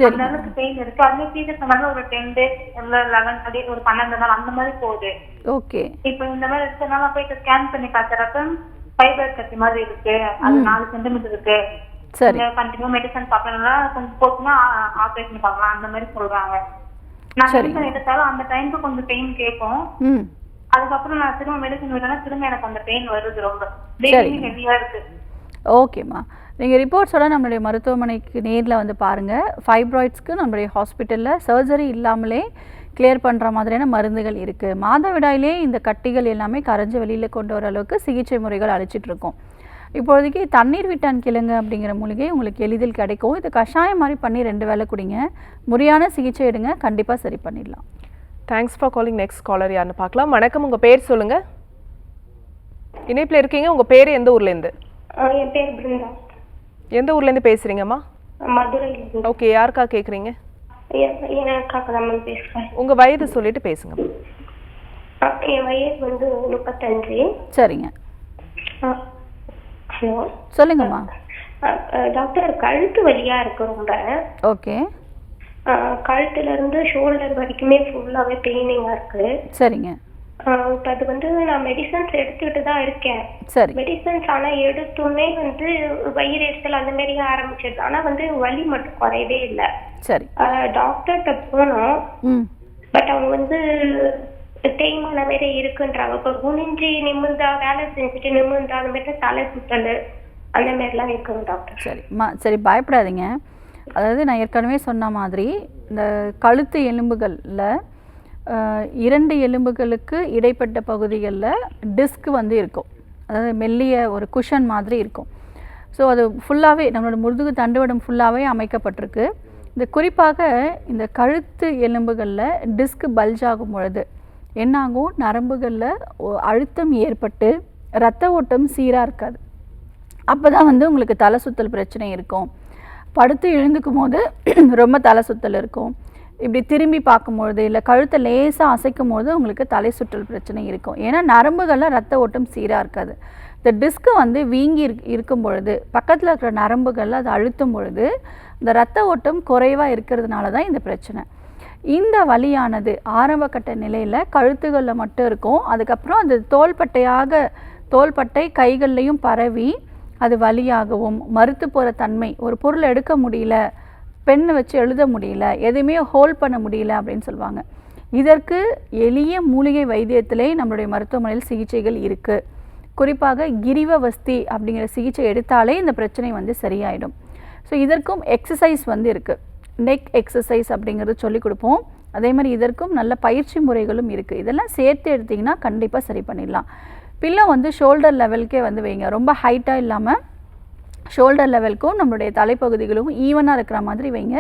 அந்த அளவுக்கு பெயின் இருக்கு. அதுவே பீரியட் டைம்ல ஒரு 10 days இல்ல 11 days ஒரு 12 நாள் அந்த மாதிரி போகுது. ஓகே. இப்போ இந்த மாதிரி இருக்கனால போயிட்டு ஸ்கேன் பண்ணி பார்த்தறப்ப ஃபைபர் கட்டி மாதிரி இருக்கு. அது 4 சென்டிமீட்டர் இருக்கு. சரி. கண்டிப்பா மெடிசன் சாப்பிடணும்னா கொஞ்சம் போச்சுன்னா ஆபரேஷன் பண்ணலாம் அந்த மாதிரி சொல்றாங்க. நான் மெடிசன் எடுத்தாலும் அந்த டைமுக்கு கொஞ்சம் பெயின் கேட்கும். அதுக்கப்புறம் நான் திரும்ப மெடிசன் விட்டா திரும்ப எனக்கு அந்த பெயின் வருது. ரொம்ப ஹெவியா இருக்கு. ஓகேம்மா, நீங்கள் ரிப்போர்ட்ஸோட நம்மளுடைய மருத்துவமனைக்கு நேரில் வந்து பாருங்கள். ஃபைப்ராய்ட்ஸ்க்கு நம்மளுடைய ஹாஸ்பிட்டலில் சர்ஜரி இல்லாமலே கிளியர் பண்ணுற மாதிரியான மருந்துகள் இருக்குது. மாதவிடாயிலே இந்த கட்டிகள் எல்லாமே கரைஞ்சி வெளியில் கொண்டு வர அளவுக்கு சிகிச்சை முறைகள் அளிச்சிட்ருக்கோம். இப்போதைக்கு தண்ணீர் விட்டான் கிழங்கு அப்படிங்கிற மூலிகை உங்களுக்கு எளிதில் கிடைக்கும். இது கஷாயம் மாதிரி பண்ணி 2 வேளை குடிங்க. முறையான சிகிச்சை எடுங்க, கண்டிப்பாக சரி பண்ணிடலாம். Thanks for calling. Next caller யாருன்னு பார்க்கலாம். வணக்கம், உங்கள் பேர் சொல்லுங்கள். இணைப்பில் இருக்கீங்க, உங்கள் பேர் எந்த ஊர்லேருந்து? என் பேர் பிருந்தா. எந்த ஊர்லேருந்து பேசுகிறீங்கம்மா? மதுரையிலிருந்து. ஓகே, யாருக்கா கேட்குறீங்க? எனக்காக தான் பேசுகிறேன். உங்கள் வயது சொல்லிட்டு பேசுங்க. என் வயது வந்து 35. சரிங்க, ஹலோ சொல்லுங்கம்மா. டாக்டர், கழுத்து வலியா இருக்கு ரொம்ப. ஓகே. கழுத்துல இருந்து ஷோல்டர் வரைக்குமே ஃபுல்லாவே பெயினிங்கா இருக்கு. சரிங்க. இப்போ அது வந்து நான் மெடிசன்ஸ் எடுத்துக்கிட்டு தான் இருக்கேன். சரி. மெடிசன்ஸ் ஆனால் எடுத்துமே வந்து வயிறு எரிச்சல் அந்த மாதிரி ஆரம்பிச்சிருது. ஆனால் வந்து வலி மட்டும் குறையவே இல்லை. சரி. டாக்டர்கிட்ட போனோம். பட் அவங்க வந்து தேய்மான வேற இருக்குன்றாங்க. இப்போ குனிஞ்சி நிமிர்ந்தா, வேலை செஞ்சுட்டு நிமிர்ந்தா, அந்த மாதிரி தலை சுத்தல் அந்த மாதிரிலாம் இருக்குங்க டாக்டர். சரிம்மா, சரி, பயப்படாதீங்க. அதாவது நான் ஏற்கனவே சொன்ன மாதிரி இந்த கழுத்து எலும்புகளில் 2 எலும்புகளுக்கு இடைப்பட்ட பகுதிகளில் டிஸ்க் வந்து இருக்கும். அதாவது மெல்லிய ஒரு குஷன் மாதிரி இருக்கும். ஸோ அது ஃபுல்லாகவே நம்மளோட முதுகு தண்டுவடம் ஃபுல்லாகவே அமைக்கப்பட்டிருக்கு. இந்த குறிப்பாக இந்த கழுத்து எலும்புகளில் டிஸ்க் பல்ஜ் ஆகும் பொழுது என்னாகும், நரம்புகளில் அழுத்தம் ஏற்பட்டு இரத்த ஓட்டம் சீராக இருக்காது. அப்போ தான் வந்து உங்களுக்கு தலை சுத்தல் பிரச்சனை இருக்கும். படுத்து எழுந்துக்கும் போது ரொம்ப தலை சுத்தல் இருக்கும். இப்படி திரும்பி பார்க்கும்பொழுது இல்லை கழுத்தை லேசாக அசைக்கும் போது உங்களுக்கு தலை சுற்றல் பிரச்சனை இருக்கும். ஏன்னா நரம்புகளில் ரத்த ஓட்டம் சீராக இருக்காது. இந்த டிஸ்க்கு வந்து வீங்கி இருக்கும் பொழுது பக்கத்தில் இருக்கிற நரம்புகளில் அது அழுத்தும் பொழுது இந்த ரத்த ஓட்டம் குறைவாக இருக்கிறதுனால தான் இந்த பிரச்சனை. இந்த வலியானது ஆரம்ப கட்ட நிலையில் கழுத்துகளில் மட்டும் இருக்கும். அதுக்கப்புறம் அது தோள்பட்டை கைகள்லையும் பரவி அது வலியாகவும் மறுத்து போகிற தன்மை, ஒரு பொருளை எடுக்க முடியல, பெண்ணை வச்சு எழுத முடியல, எதுவுமே ஹோல்ட் பண்ண முடியல அப்படின்னு சொல்லுவாங்க. இதற்கு எளிய மூலிகை வைத்தியத்திலே நம்மளுடைய மருத்துவமனையில் சிகிச்சைகள் இருக்குது. குறிப்பாக கிரிவவஸ்தி அப்படிங்கிற சிகிச்சை எடுத்தாலே இந்த பிரச்சனை வந்து சரியாயிடும். ஸோ இதற்கும் எக்ஸசைஸ் வந்து இருக்குது. நெக் எக்ஸசைஸ் அப்படிங்கிறது சொல்லிக் கொடுப்போம். அதே மாதிரி இதற்கும் நல்ல பயிற்சி முறைகளும் இருக்குது. இதெல்லாம் சேர்த்து எடுத்திங்கன்னா கண்டிப்பாக சரி பண்ணிடலாம். பில்லோ வந்து ஷோல்டர் லெவலுக்கே வந்து வைங்க. ரொம்ப ஹைட்டாக இல்லாமல் ஷோல்டர் லெவலுக்கும் நம்மளுடைய தலைப்பகுதிகளும் ஈவனாக இருக்கிற மாதிரி வைங்க.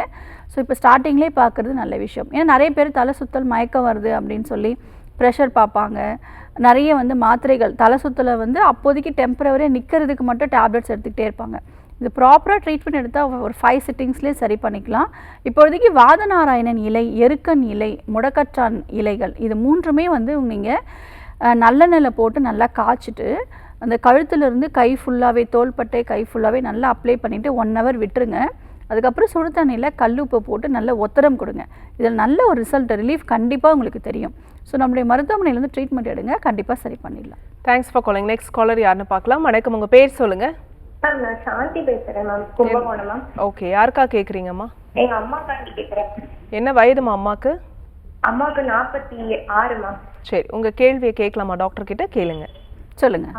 ஸோ இப்போ ஸ்டார்டிங்லேயே பார்க்குறது நல்ல விஷயம். ஏன்னா நிறைய பேர் தலை சுத்தல் மயக்கம் வருது அப்படின்னு சொல்லி ப்ரெஷர் பார்ப்பாங்க. நிறைய வந்து மாத்திரைகள் தலை சுத்தலை வந்து அப்போதைக்கு டெம்பரவரியாக நிற்கிறதுக்கு மட்டும் டேப்லெட்ஸ் எடுத்துக்கிட்டே இருப்பாங்க. இது ப்ராப்பராக ட்ரீட்மெண்ட் எடுத்தால் ஒரு 5 சிட்டிங்ஸ்லேயே சரி பண்ணிக்கலாம். இப்போதைக்கு வாதநாராயணன் இலை, எருக்கன் இலை, முடக்கற்றான் இலைகள் இது 3மே வந்து நீங்கள் நல்லெண்ணெயில் போட்டு நல்லா காய்ச்சிட்டு அந்த கழுத்துலேருந்து கை ஃபுல்லாகவே தோள்பட்டை கை ஃபுல்லாகவே நல்லா அப்ளை பண்ணிவிட்டு 1 hour விட்டுருங்க. அதுக்கப்புறம் சுடு தண்ணியில் கல்லுப்பு போட்டு நல்ல ஒத்தடம் கொடுங்க. இதில் நல்ல ஒரு ரிசல்ட், ரிலீஃப் கண்டிப்பாக உங்களுக்கு தெரியும். ஸோ நம்மளுடைய மருத்துவமனையிலேருந்து ட்ரீட்மெண்ட் எடுங்க, கண்டிப்பாக சரி பண்ணிடலாம். Thanks for calling. Next caller யாருன்னு பார்க்கலாம். வணக்கம், உங்கள் பேர் சொல்லுங்கள். மேம் நான் சாந்தி பேசுகிறேன் மேம், கும்பகோணம் மேம். ஓகே, யாருக்கா கேட்குறீங்கம்மா? எங்கள் அம்மாக்காண்டி கேட்குறேன். என்ன வயதுமா அம்மாவுக்கு? அம்மாவுக்கு 46 மேம். சரி, உங்கள் கேள்வியை கேட்கலாமா? டாக்டர் கிட்ட கேளுங்க. சொல்லுங்கள்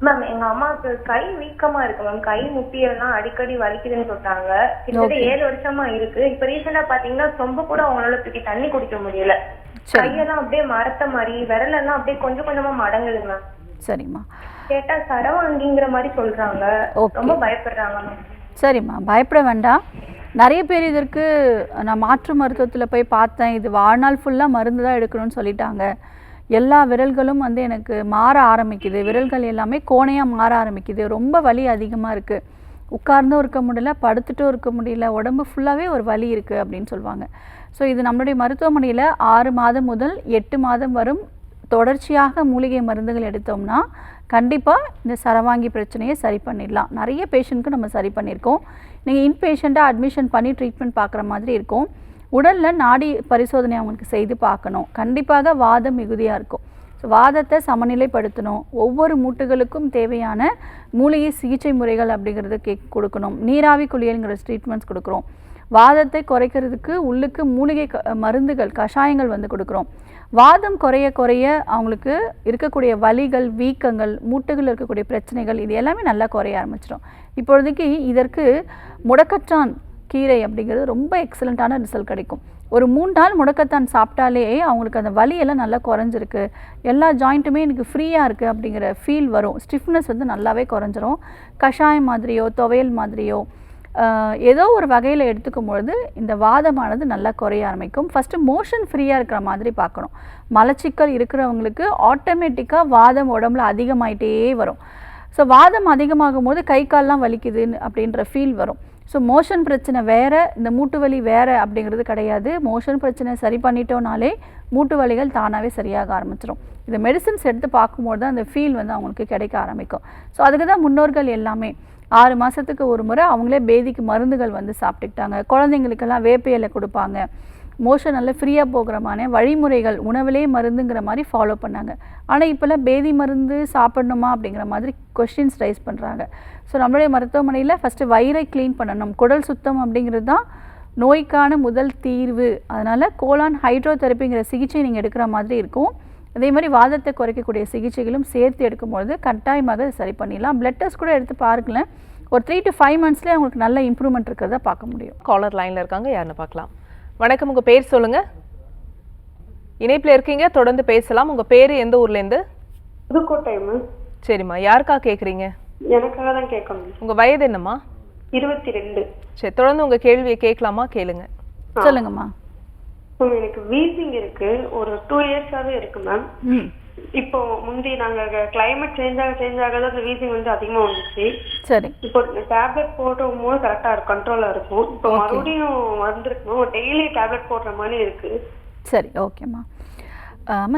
மேம். எங்க அம்மாவுக்கு கை வீக்கமா இருக்கு மேம். கை முட்டியெல்லாம் அடிக்கடி வலிக்குதுன்னு சொல்றாங்க. கிட்டத்தட்ட 7 வருஷமா இருக்கு. இப்ப ரீசெண்டா பாத்தீங்கன்னா சொம்ப கூட அவங்களால தூக்கி தண்ணி குடிக்க முடியல. கையெல்லாம் அப்படியே மரத்த மாதிரி, விரலெல்லாம் அப்படியே கொஞ்சம் கொஞ்சமா மடங்குது மேம். சரிம்மா. கேட்டா சரவாங்கிங்கிற மாதிரி சொல்றாங்க. ரொம்ப பயப்படுறாங்க மேம். சரிம்மா, பயப்பட வேண்டாம். நிறைய பேர் இதற்கு நான் மாற்று மருத்துவத்தில் போய் பார்த்தேன், இது வாழ்நாள் ஃபுல்லாக மருந்து தான் எடுக்கணும்னு சொல்லிட்டாங்க. எல்லா விரல்களும் வந்து எனக்கு மாற ஆரம்பிக்குது, விரல்கள் எல்லாமே கோணையாக மாற ஆரம்பிக்குது, ரொம்ப வலி அதிகமாக இருக்குது, உட்கார்ந்தும் இருக்க முடியல, படுத்துட்டும் இருக்க முடியல, உடம்பு ஃபுல்லாகவே ஒரு வலி இருக்குது அப்படின்னு சொல்லுவாங்க. ஸோ இது நம்மளுடைய மருத்துவமனையில் 6 மாதம் முதல் 8 மாதம் வரும் தொடர்ச்சியாக மூலிகை மருந்துகள் எடுத்தோம்னா கண்டிப்பாக இந்த சரவாங்கி பிரச்சனையை சரி பண்ணிடலாம். நிறைய பேஷண்ட்க்கு நம்ம சரி பண்ணியிருக்கோம். நீங்கள் இன்பேஷண்ட்டாக அட்மிஷன் பண்ணி ட்ரீட்மெண்ட் பார்க்குற மாதிரி இருக்கும். உடலில் நாடி பரிசோதனை அவங்களுக்கு செய்து பார்க்கணும். கண்டிப்பாக வாதம் மிகுதியாக இருக்கும். ஸோ வாதத்தை சமநிலைப்படுத்தணும். ஒவ்வொரு மூட்டுகளுக்கும் தேவையான மூலிகை சிகிச்சை முறைகள் அப்படிங்கிறது கொடுக்கணும். நீராவி குளியல்ங்கிற ட்ரீட்மெண்ட்ஸ் கொடுக்குறோம். வாதத்தை குறைக்கிறதுக்கு உள்ளுக்கு மூலிகை மருந்துகள் கஷாயங்கள் வந்து கொடுக்குறோம். வாதம் குறைய குறைய அவங்களுக்கு இருக்கக்கூடிய வலிகள், வீக்கங்கள், மூட்டுகள் இருக்கக்கூடிய பிரச்சனைகள் இது எல்லாமே நல்லா குறைய ஆரம்பிச்சிடும். இப்பொழுதைக்கு இதற்கு முடக்கற்றான் கீரை அப்படிங்கிறது ரொம்ப எக்ஸலண்ட்டான ரிசல்ட் கிடைக்கும். ஒரு 3 நாள் முடக்கத்தான் சாப்பிட்டாலே அவங்களுக்கு அந்த வலியெல்லாம் நல்லா குறைஞ்சிருக்கு, எல்லா ஜாயிண்ட்டுமே எனக்கு ஃப்ரீயாக இருக்குது அப்படிங்கிற ஃபீல் வரும். ஸ்டிஃப்னஸ் வந்து நல்லாவே குறைஞ்சிரும். கஷாயம் மாதிரியோ துவையல் மாதிரியோ ஏதோ ஒரு வகையில் எடுத்துக்கும் பொழுது இந்த வாதமானது நல்லா குறைய ஆரம்பிக்கும். ஃபஸ்ட்டு மோஷன் ஃப்ரீயாக இருக்கிற மாதிரி பார்க்கணும். மலச்சிக்கல் இருக்கிறவங்களுக்கு ஆட்டோமேட்டிக்காக வாதம் உடம்புல அதிகமாயிட்டே வரும். ஸோ வாதம் அதிகமாகும் போது கை கால்லாம் வலிக்குதுன்னு அப்படின்ற ஃபீல் வரும். ஸோ மோஷன் பிரச்சனை வேறு, இந்த மூட்டு வலி வேறு அப்படிங்கிறது கிடையாது. மோஷன் பிரச்சனை சரி பண்ணிட்டோனாலே மூட்டு வலிகள் தானாகவே சரியாக ஆரம்பிச்சிடும். இந்த மெடிசின்ஸ் எடுத்து பார்க்கும்போது தான் அந்த ஃபீல் வந்து அவங்களுக்கு கிடைக்க ஆரம்பிக்கும். ஸோ அதுக்கு தான் முன்னோர்கள் எல்லாமே 6 மாதத்துக்கு ஒரு முறை அவங்களே பேதிக்கு மருந்துகள் வந்து சாப்பிட்டுக்கிட்டாங்க. குழந்தைங்களுக்கெல்லாம் வேப்ப இலை கொடுப்பாங்க. மோஷன் நல்லா ஃப்ரீயாக போகிறமான வழிமுறைகள், உணவிலே மருந்துங்கிற மாதிரி ஃபாலோ பண்ணாங்க. ஆனால் இப்போல்லாம் பேதி மருந்து சாப்பிடணுமா அப்படிங்கிற மாதிரி கொஸ்டின்ஸ் ரைஸ் பண்ணுறாங்க. ஸோ நம்மளுடைய மருத்துவமனையில் ஃபஸ்ட்டு வயிறை க்ளீன் பண்ணணும். குடல் சுத்தம் அப்படிங்கிறது தான் நோய்க்கான முதல் தீர்வு. அதனால் கோலான் ஹைட்ரோதெரப்பிங்கிற சிகிச்சை நீங்கள் எடுக்கிற மாதிரி இருக்கும். அதே மாதிரி வாதத்தை குறைக்கக்கூடிய சிகிச்சைகளும் சேர்த்து எடுக்கும்பொழுது கட்டாயமாக சரி பண்ணிடலாம். பிளட் டெஸ்ட் கூட எடுத்து பாருங்களேன். ஒரு 3 to 5 monthsலேயே அவங்களுக்கு நல்ல இம்ப்ரூவ்மெண்ட் இருக்கிறத பார்க்க முடியும். காலர் லைனில் இருக்காங்க, யாருன்னு பார்க்கலாம். வணக்கம், உங்கள் பேர் சொல்லுங்கள். இணைப்பில் இருக்கீங்க, தொடர்ந்து பேசலாம். உங்கள் பேர் எந்த ஊர்லேருந்து? புதுக்கோட்டை மேம். சரிம்மா, யாருக்கா கேட்குறீங்க? எனக்காக தான் கேட்கணும். உங்கள் வயது என்னம்மா? 22. சரி, தொடர்ந்து உங்க கேள்வியை கேட்கலாமா? கேளுங்க. சொல்லுங்கம்மா. எனக்கு வீசிங் இருக்கு, ஒரு 2 இயர்ஸாவே இருக்கு மேம். இப்போ முந்தி நாங்க கிளைமேட் சேஞ்ச் ஆகாத அந்த வீசிங் வந்து அதிகமா வந்துச்சு. சரி. இப்போ டேப்லெட் போடும் போது கரெக்டா இருக்கும், கண்ட்ரோலா இருக்கும். இப்போ மறுபடியும் வந்திருக்கணும், டெய்லி டேப்லெட் போடுற மாதிரி இருக்கு. சரி, ஓகேம்மா.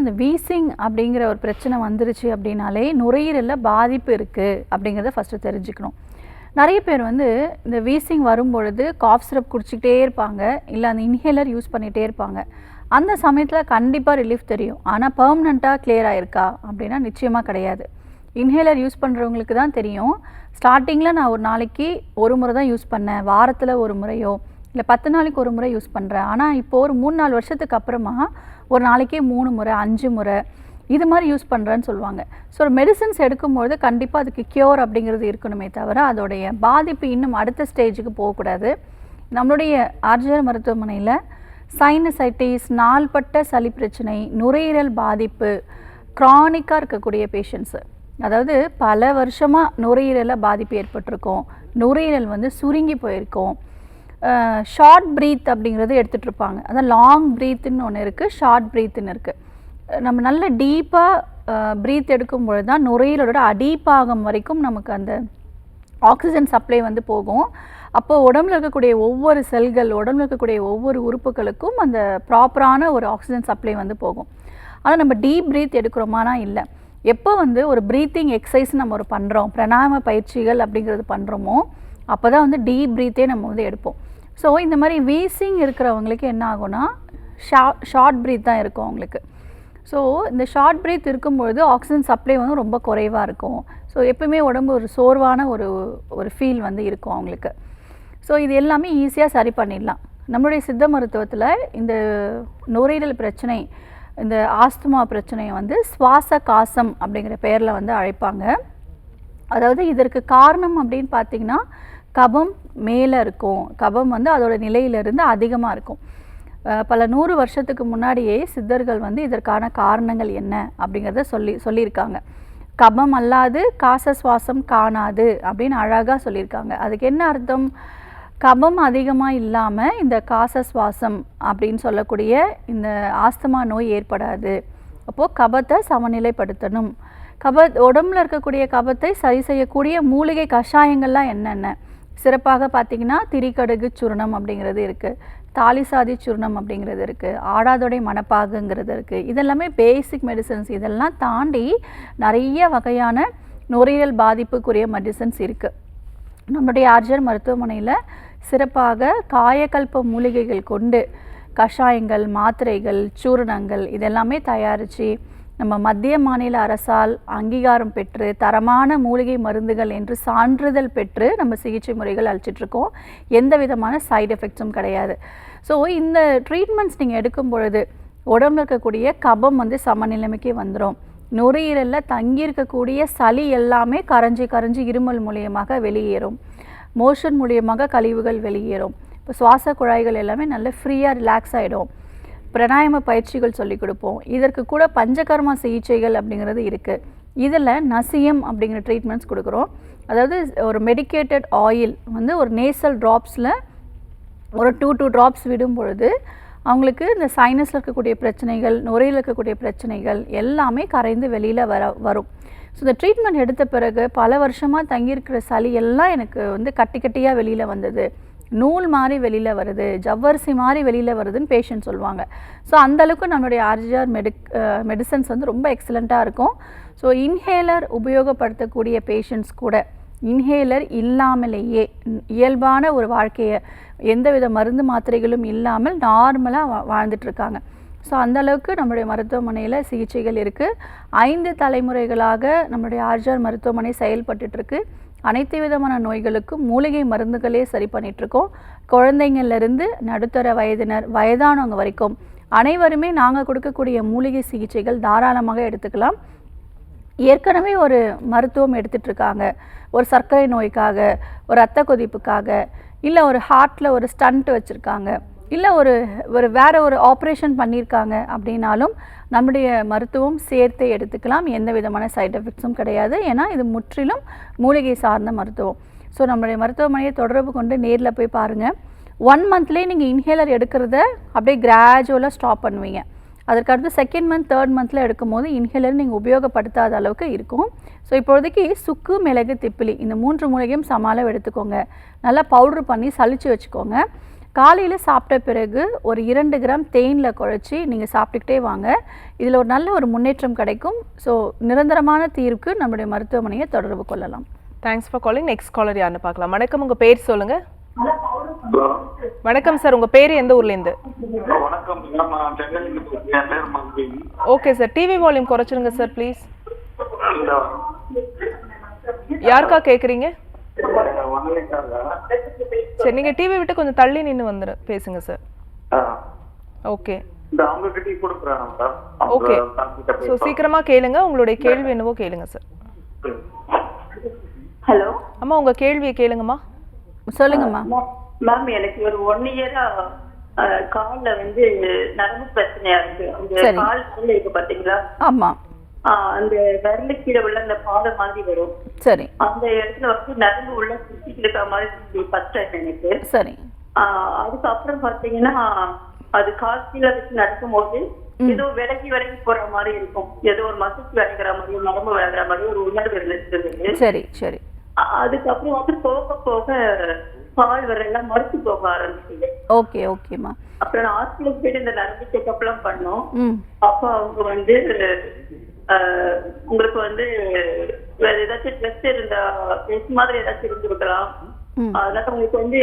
இந்த வீசிங் அப்படிங்கிற ஒரு பிரச்சனை வந்துருச்சு அப்படின்னாலே நுரையீரலில் பாதிப்பு இருக்குது அப்படிங்கிறத ஃபஸ்ட்டு தெரிஞ்சுக்கணும். நிறைய பேர் வந்து இந்த வீசிங் வரும்பொழுது காஃப் சிரப் குடிச்சிக்கிட்டே இருப்பாங்க, இல்லை அந்த இன்ஹேலர் யூஸ் பண்ணிகிட்டே இருப்பாங்க. அந்த சமயத்தில் கண்டிப்பாக ரிலீஃப் தெரியும். ஆனால் பெர்மனண்ட்டாக கிளியர் ஆகிருக்கா அப்படின்னா நிச்சயமாக கிடையாது. இன்ஹேலர் யூஸ் பண்ணுறவங்களுக்கு தான் தெரியும். ஸ்டார்டிங்கில் நான் ஒரு நாளைக்கு ஒரு முறை தான் யூஸ் பண்ணேன், வாரத்தில் ஒரு முறையோ இல்லை 10 நாளைக்கு ஒரு முறை யூஸ் பண்ணுறேன். ஆனால் இப்போது ஒரு 3-4 வருஷத்துக்கு அப்புறமா ஒரு நாளைக்கே 3 முறை 5 முறை இது மாதிரி யூஸ் பண்ணுறேன்னு சொல்லுவாங்க. ஸோ மெடிசன்ஸ் எடுக்கும்பொழுது கண்டிப்பாக அதுக்கு க்யூர் அப்படிங்கிறது இருக்கணுமே தவிர அதோடைய பாதிப்பு இன்னும் அடுத்த ஸ்டேஜுக்கு போகக்கூடாது. நம்மளுடைய ஆர்ஜிஆர் மருத்துவமனையில் சைனசைட்டிஸ், நாள்பட்ட சளி பிரச்சனை, நுரையீரல் பாதிப்பு, க்ரானிக்காக இருக்கக்கூடிய பேஷண்ட்ஸு, அதாவது பல வருஷமாக நுரையீரலில் பாதிப்பு ஏற்பட்டிருக்கும், நுரையீரல் வந்து சுருங்கி போயிருக்கும், ஷார்ட் ப்ரீத் அப்படிங்கிறது எடுத்துகிட்டு இருப்பாங்க. அதான் லாங் ப்ரீத்துன்னு ஒன்று இருக்குது, ஷார்ட் ப்ரீத்துன்னு இருக்குது. நம்ம நல்ல டீப்பாக ப்ரீத் எடுக்கும்பொழுது தான் நுரையீரலோட அடிப்பாகம் வரைக்கும் நமக்கு அந்த ஆக்சிஜன் சப்ளை வந்து போகும். அப்போது உடம்புல இருக்கக்கூடிய ஒவ்வொரு செல்கள், உடம்புல இருக்கக்கூடிய ஒவ்வொரு உறுப்புகளுக்கும் அந்த ப்ராப்பரான ஒரு ஆக்சிஜன் சப்ளை வந்து போகும். ஆனால் நம்ம டீப் ப்ரீத் எடுக்கிறோமானா இல்லை. எப்போ வந்து ஒரு ப்ரீத்திங் எக்ஸசைஸ் நம்ம ஒரு பண்ணுறோம், பிராணாயாம பயிற்சிகள் அப்படிங்கிறது பண்ணுறோமோ அப்போ தான் வந்து டீப் ப்ரீத்தே நம்ம வந்து எடுப்போம். ஸோ இந்த மாதிரி வீசிங் இருக்கிறவங்களுக்கு என்ன ஆகும்னா ஷார்ட் ப்ரீத் தான் இருக்கும் அவங்களுக்கு. ஸோ இந்த ஷார்ட் ப்ரீத் இருக்கும்பொழுது ஆக்சிஜன் சப்ளை வந்து ரொம்ப குறைவாக இருக்கும். ஸோ எப்பவுமே உடம்பு ஒரு சோர்வான ஒரு ஃபீல் வந்து இருக்கும் அவங்களுக்கு. ஸோ இது எல்லாமே ஈஸியாக சரி பண்ணிடலாம். நம்மளுடைய சித்த மருத்துவத்தில் இந்த நுரையீரல் பிரச்சனை, இந்த ஆஸ்துமா பிரச்சனையை வந்து சுவாச காசம் அப்படிங்கிற பெயரில் வந்து அழைப்பாங்க. அதாவது இதற்கு காரணம் அப்படின்னு பார்த்திங்கன்னா கபம் மேலே இருக்கும், கபம் வந்து அதோட நிலையிலிருந்து அதிகமாக இருக்கும். பல 100 வருஷத்துக்கு முன்னாடியே சித்தர்கள் வந்து இதற்கான காரணங்கள் என்ன அப்படிங்கிறத சொல்லியிருக்காங்க. கபம் அல்லாது காச சுவாசம் காணாது அப்படின்னு அழகாக சொல்லியிருக்காங்க. அதுக்கு என்ன அர்த்தம்? கபம் அதிகமாக இல்லாமல் இந்த காச சுவாசம் அப்படின்னு சொல்லக்கூடிய இந்த ஆஸ்துமா நோய் ஏற்படாது. அப்போது கபத்தை சமநிலைப்படுத்தணும். உடம்புல இருக்கக்கூடிய கபத்தை சரி செய்யக்கூடிய மூலிகை கஷாயங்கள்லாம் என்னென்ன? சிறப்பாக பார்த்திங்கன்னா திரிகடுகு சூர்ணம் அப்படிங்கிறது இருக்குது, தாலிசாதி சூர்ணம் அப்படிங்கிறது இருக்குது, ஆடாதொடை மணப்பாகுங்கிறது இருக்குது. இதெல்லாமே பேசிக் மெடிசன்ஸ். இதெல்லாம் தாண்டி நிறைய வகையான நுரையீரல் பாதிப்புக்குரிய மெடிசன்ஸ் இருக்குது. நம்முடைய ஆர்ஜிஆர் மருத்துவமனையில் சிறப்பாக காயக்கல்ப மூலிகைகள் கொண்டு கஷாயங்கள், மாத்திரைகள், சூர்ணங்கள் இதெல்லாமே தயாரித்து நம்ம மத்திய மாநில அரசால் அங்கீகாரம் பெற்று தரமான மூலிகை மருந்துகள் என்று சான்றிதழ் பெற்று நம்ம சிகிச்சை முறைகள் அளிச்சிட்ருக்கோம். எந்த விதமான சைடு எஃபெக்ட்ஸும் கிடையாது. ஸோ இந்த ட்ரீட்மெண்ட்ஸ் நீங்கள் எடுக்கும் பொழுது உடம்புல இருக்கக்கூடிய கபம் வந்து சமநிலைமைக்கு வந்துடும். நுரையீரலில் தங்கியிருக்கக்கூடிய சளி எல்லாமே கரைஞ்சி இருமல் மூலியமாக வெளியேறும். மோஷன் மூலியமாக கழிவுகள் வெளியேறும். இப்போ சுவாச குழாய்கள் எல்லாமே நல்ல ஃப்ரீயாக ரிலாக்ஸ் ஆகிடும். பிராணாயாம பயிற்சிகள் சொல்லிக் கொடுப்போம். இதற்கு கூட பஞ்சகர்மா சிகிச்சைகள் அப்படிங்கிறது இருக்குது. இதில் நசியம் அப்படிங்கிற ட்ரீட்மெண்ட்ஸ் கொடுக்குறோம். அதாவது ஒரு மெடிக்கேட்டட் ஆயில் வந்து ஒரு நேசல் ட்ராப்ஸில் ஒரு 2 ட்ராப்ஸ் விடும் பொழுது அவங்களுக்கு இந்த சைனஸில் இருக்கக்கூடிய பிரச்சனைகள், நுரையில் இருக்கக்கூடிய பிரச்சனைகள் எல்லாமே கரைந்து வெளியில் வரும். ஸோ இந்த ட்ரீட்மெண்ட் எடுத்த பிறகு பல வருஷமாக தங்கியிருக்கிற சளி எல்லாம் எனக்கு வந்து கட்டியாக வெளியில் வந்தது, நூல் மாதிரி வெளியில் வருது, ஜவ்வரிசி மாதிரி வெளியில் வருதுன்னு பேஷண்ட் சொல்லுவாங்க. ஸோ அந்தளவுக்கு நம்மளுடைய ஆர்ஜிஆர் மெடிசன்ஸ் வந்து ரொம்ப எக்ஸலண்ட்டாக இருக்கும். ஸோ இன்ஹேலர் உபயோகப்படுத்தக்கூடிய பேஷண்ட்ஸ் கூட இன்ஹேலர் இல்லாமலேயே இயல்பான ஒரு வாழ்க்கையை எந்தவித மருந்து மாத்திரைகளும் இல்லாமல் நார்மலாக வாழ்ந்துட்டுருக்காங்க. ஸோ அந்தளவுக்கு நம்மளுடைய மருத்துவமனையில் சிகிச்சைகள் இருக்குது. 5 தலைமுறைகளாக நம்மளுடைய ஆர்ஜிஆர் மருத்துவமனை செயல்பட்டுருக்கு. அனைத்து விதமான நோய்களுக்கும் மூலிகை மருந்துகளே சரி பண்ணிகிட்ருக்கோம். குழந்தைங்கள்லேருந்து நடுத்தர வயதினர், வயதானவங்க வரைக்கும் அனைவருமே நாங்கள் கொடுக்கக்கூடிய மூலிகை சிகிச்சைகள் தாராளமாக எடுத்துக்கலாம். ஏற்கனவே ஒரு மருத்துவம் எடுத்துகிட்ருக்காங்க, ஒரு சர்க்கரை நோய்க்காக, ஒரு இரத்த கொதிப்புக்காக, இல்லை ஒரு ஹார்ட்டில் ஒரு ஸ்டண்ட் வச்சுருக்காங்க, இல்லை ஒரு வேறு ஒரு ஆப்ரேஷன் பண்ணியிருக்காங்க அப்படின்னாலும் நம்முடைய மருத்துவம் சேர்த்து எடுத்துக்கலாம். எந்த விதமான சைட் எஃபெக்ட்ஸும் கிடையாது. ஏன்னா இது முற்றிலும் மூலிகை சார்ந்த மருத்துவம். ஸோ நம்மளுடைய மருத்துவமனையை தொடர்பு கொண்டு நேரில் போய் பாருங்கள். 1 மந்த்லேயே நீங்கள் இன்ஹேலர் எடுக்கிறத அப்படியே கிராஜுவலாக ஸ்டாப் பண்ணுவீங்க. அதற்கடுத்து 2nd மந்த் 3rd மந்தில் எடுக்கும் போது இன்ஹேலர் நீங்கள் உபயோகப்படுத்தாத அளவுக்கு இருக்கும். ஸோ இப்போதைக்கு சுக்கு, மிளகு, திப்பிலி இந்த 3 மூலிகையும் சம அளவு எடுத்துக்கோங்க. நல்லா பவுட்ரு பண்ணி சலிச்சு வச்சுக்கோங்க. காலையில் சாப்பிட்ட பிறகு ஒரு 2 கிராம் தேனில் குழச்சி நீங்கள் சாப்பிட்டுக்கிட்டே வாங்க. இதில் ஒரு நல்ல ஒரு முன்னேற்றம் கிடைக்கும். ஸோ நிரந்தரமான தீர்வுக்கு நம்முடைய மருத்துவமனையை தொடர்பு கொள்ளலாம். Thanks for calling. Next caller யாருன்னு பார்க்கலாம். வணக்கம், உங்கள் பேர் சொல்லுங்கள். வணக்கம் சார், உங்கள் பேர் எந்த ஊர்லேருந்து? வணக்கம். ஓகே சார், டிவி வால்யூம் குறைச்சிருங்க சார் ப்ளீஸ். யாருக்கா கேட்குறீங்க? சரி, நீங்கள் டிவி விட்டு கொஞ்சம் தள்ளி நின்று பேசுங்க சார். ஓகே ஓகே, ஸோ சீக்கிரமாக கேளுங்க. உங்களுடைய கேள்வி என்னவோ கேளுங்க சார். ஹலோ அம்மா, உங்கள் கேள்வியை கேளுங்கம்மா. சொல்லுங்கம்மா. மேம், எனக்கு ஒரு 1 இயரா கால்ல வந்து நரம்பு பிரச்சனையா இருக்கு. அந்த கால் இருக்கு பாத்தீங்களா? ஆமா. அந்த விரலு கீழே உள்ள அந்த பாதம் மாதிரி வரும். சரி. அந்த இடத்துல வந்து நரம்பு உள்ள சுத்திட்டு இருக்க மாதிரி ஃபர்ஸ்ட் டைம் எனக்கு. சரி. அதுக்கப்புறம் பாத்தீங்கன்னா அது கால் கீழே வச்சு நடக்கும் போது ஏதோ விலகி போற மாதிரி இருக்கும். ஏதோ ஒரு மசிச்சு விளைகிற மாதிரி, நரம்பு விளைகிற மாதிரி ஒரு உணர்வு இருந்துச்சு. சரி சரி. அதுக்கப்புறம் வந்து போக போக பால் வரலாம் மறுத்து போக ஆரம்பிச்சுது. ஓகே ஓகேம்மா. அப்புறம் நான் ஹாஸ்பிட்டலுக்கு போயிட்டு இந்த நரம்பு செக்அப் எல்லாம் பண்ணோம். அப்ப அவங்க வந்து உங்களுக்கு வந்து வேற ஏதாச்சும் டெஸ்ட் இருந்தா டெஸ்ட் மாதிரி ஏதாச்சும் இருந்திருக்கலாம். அதனால உங்களுக்கு வந்து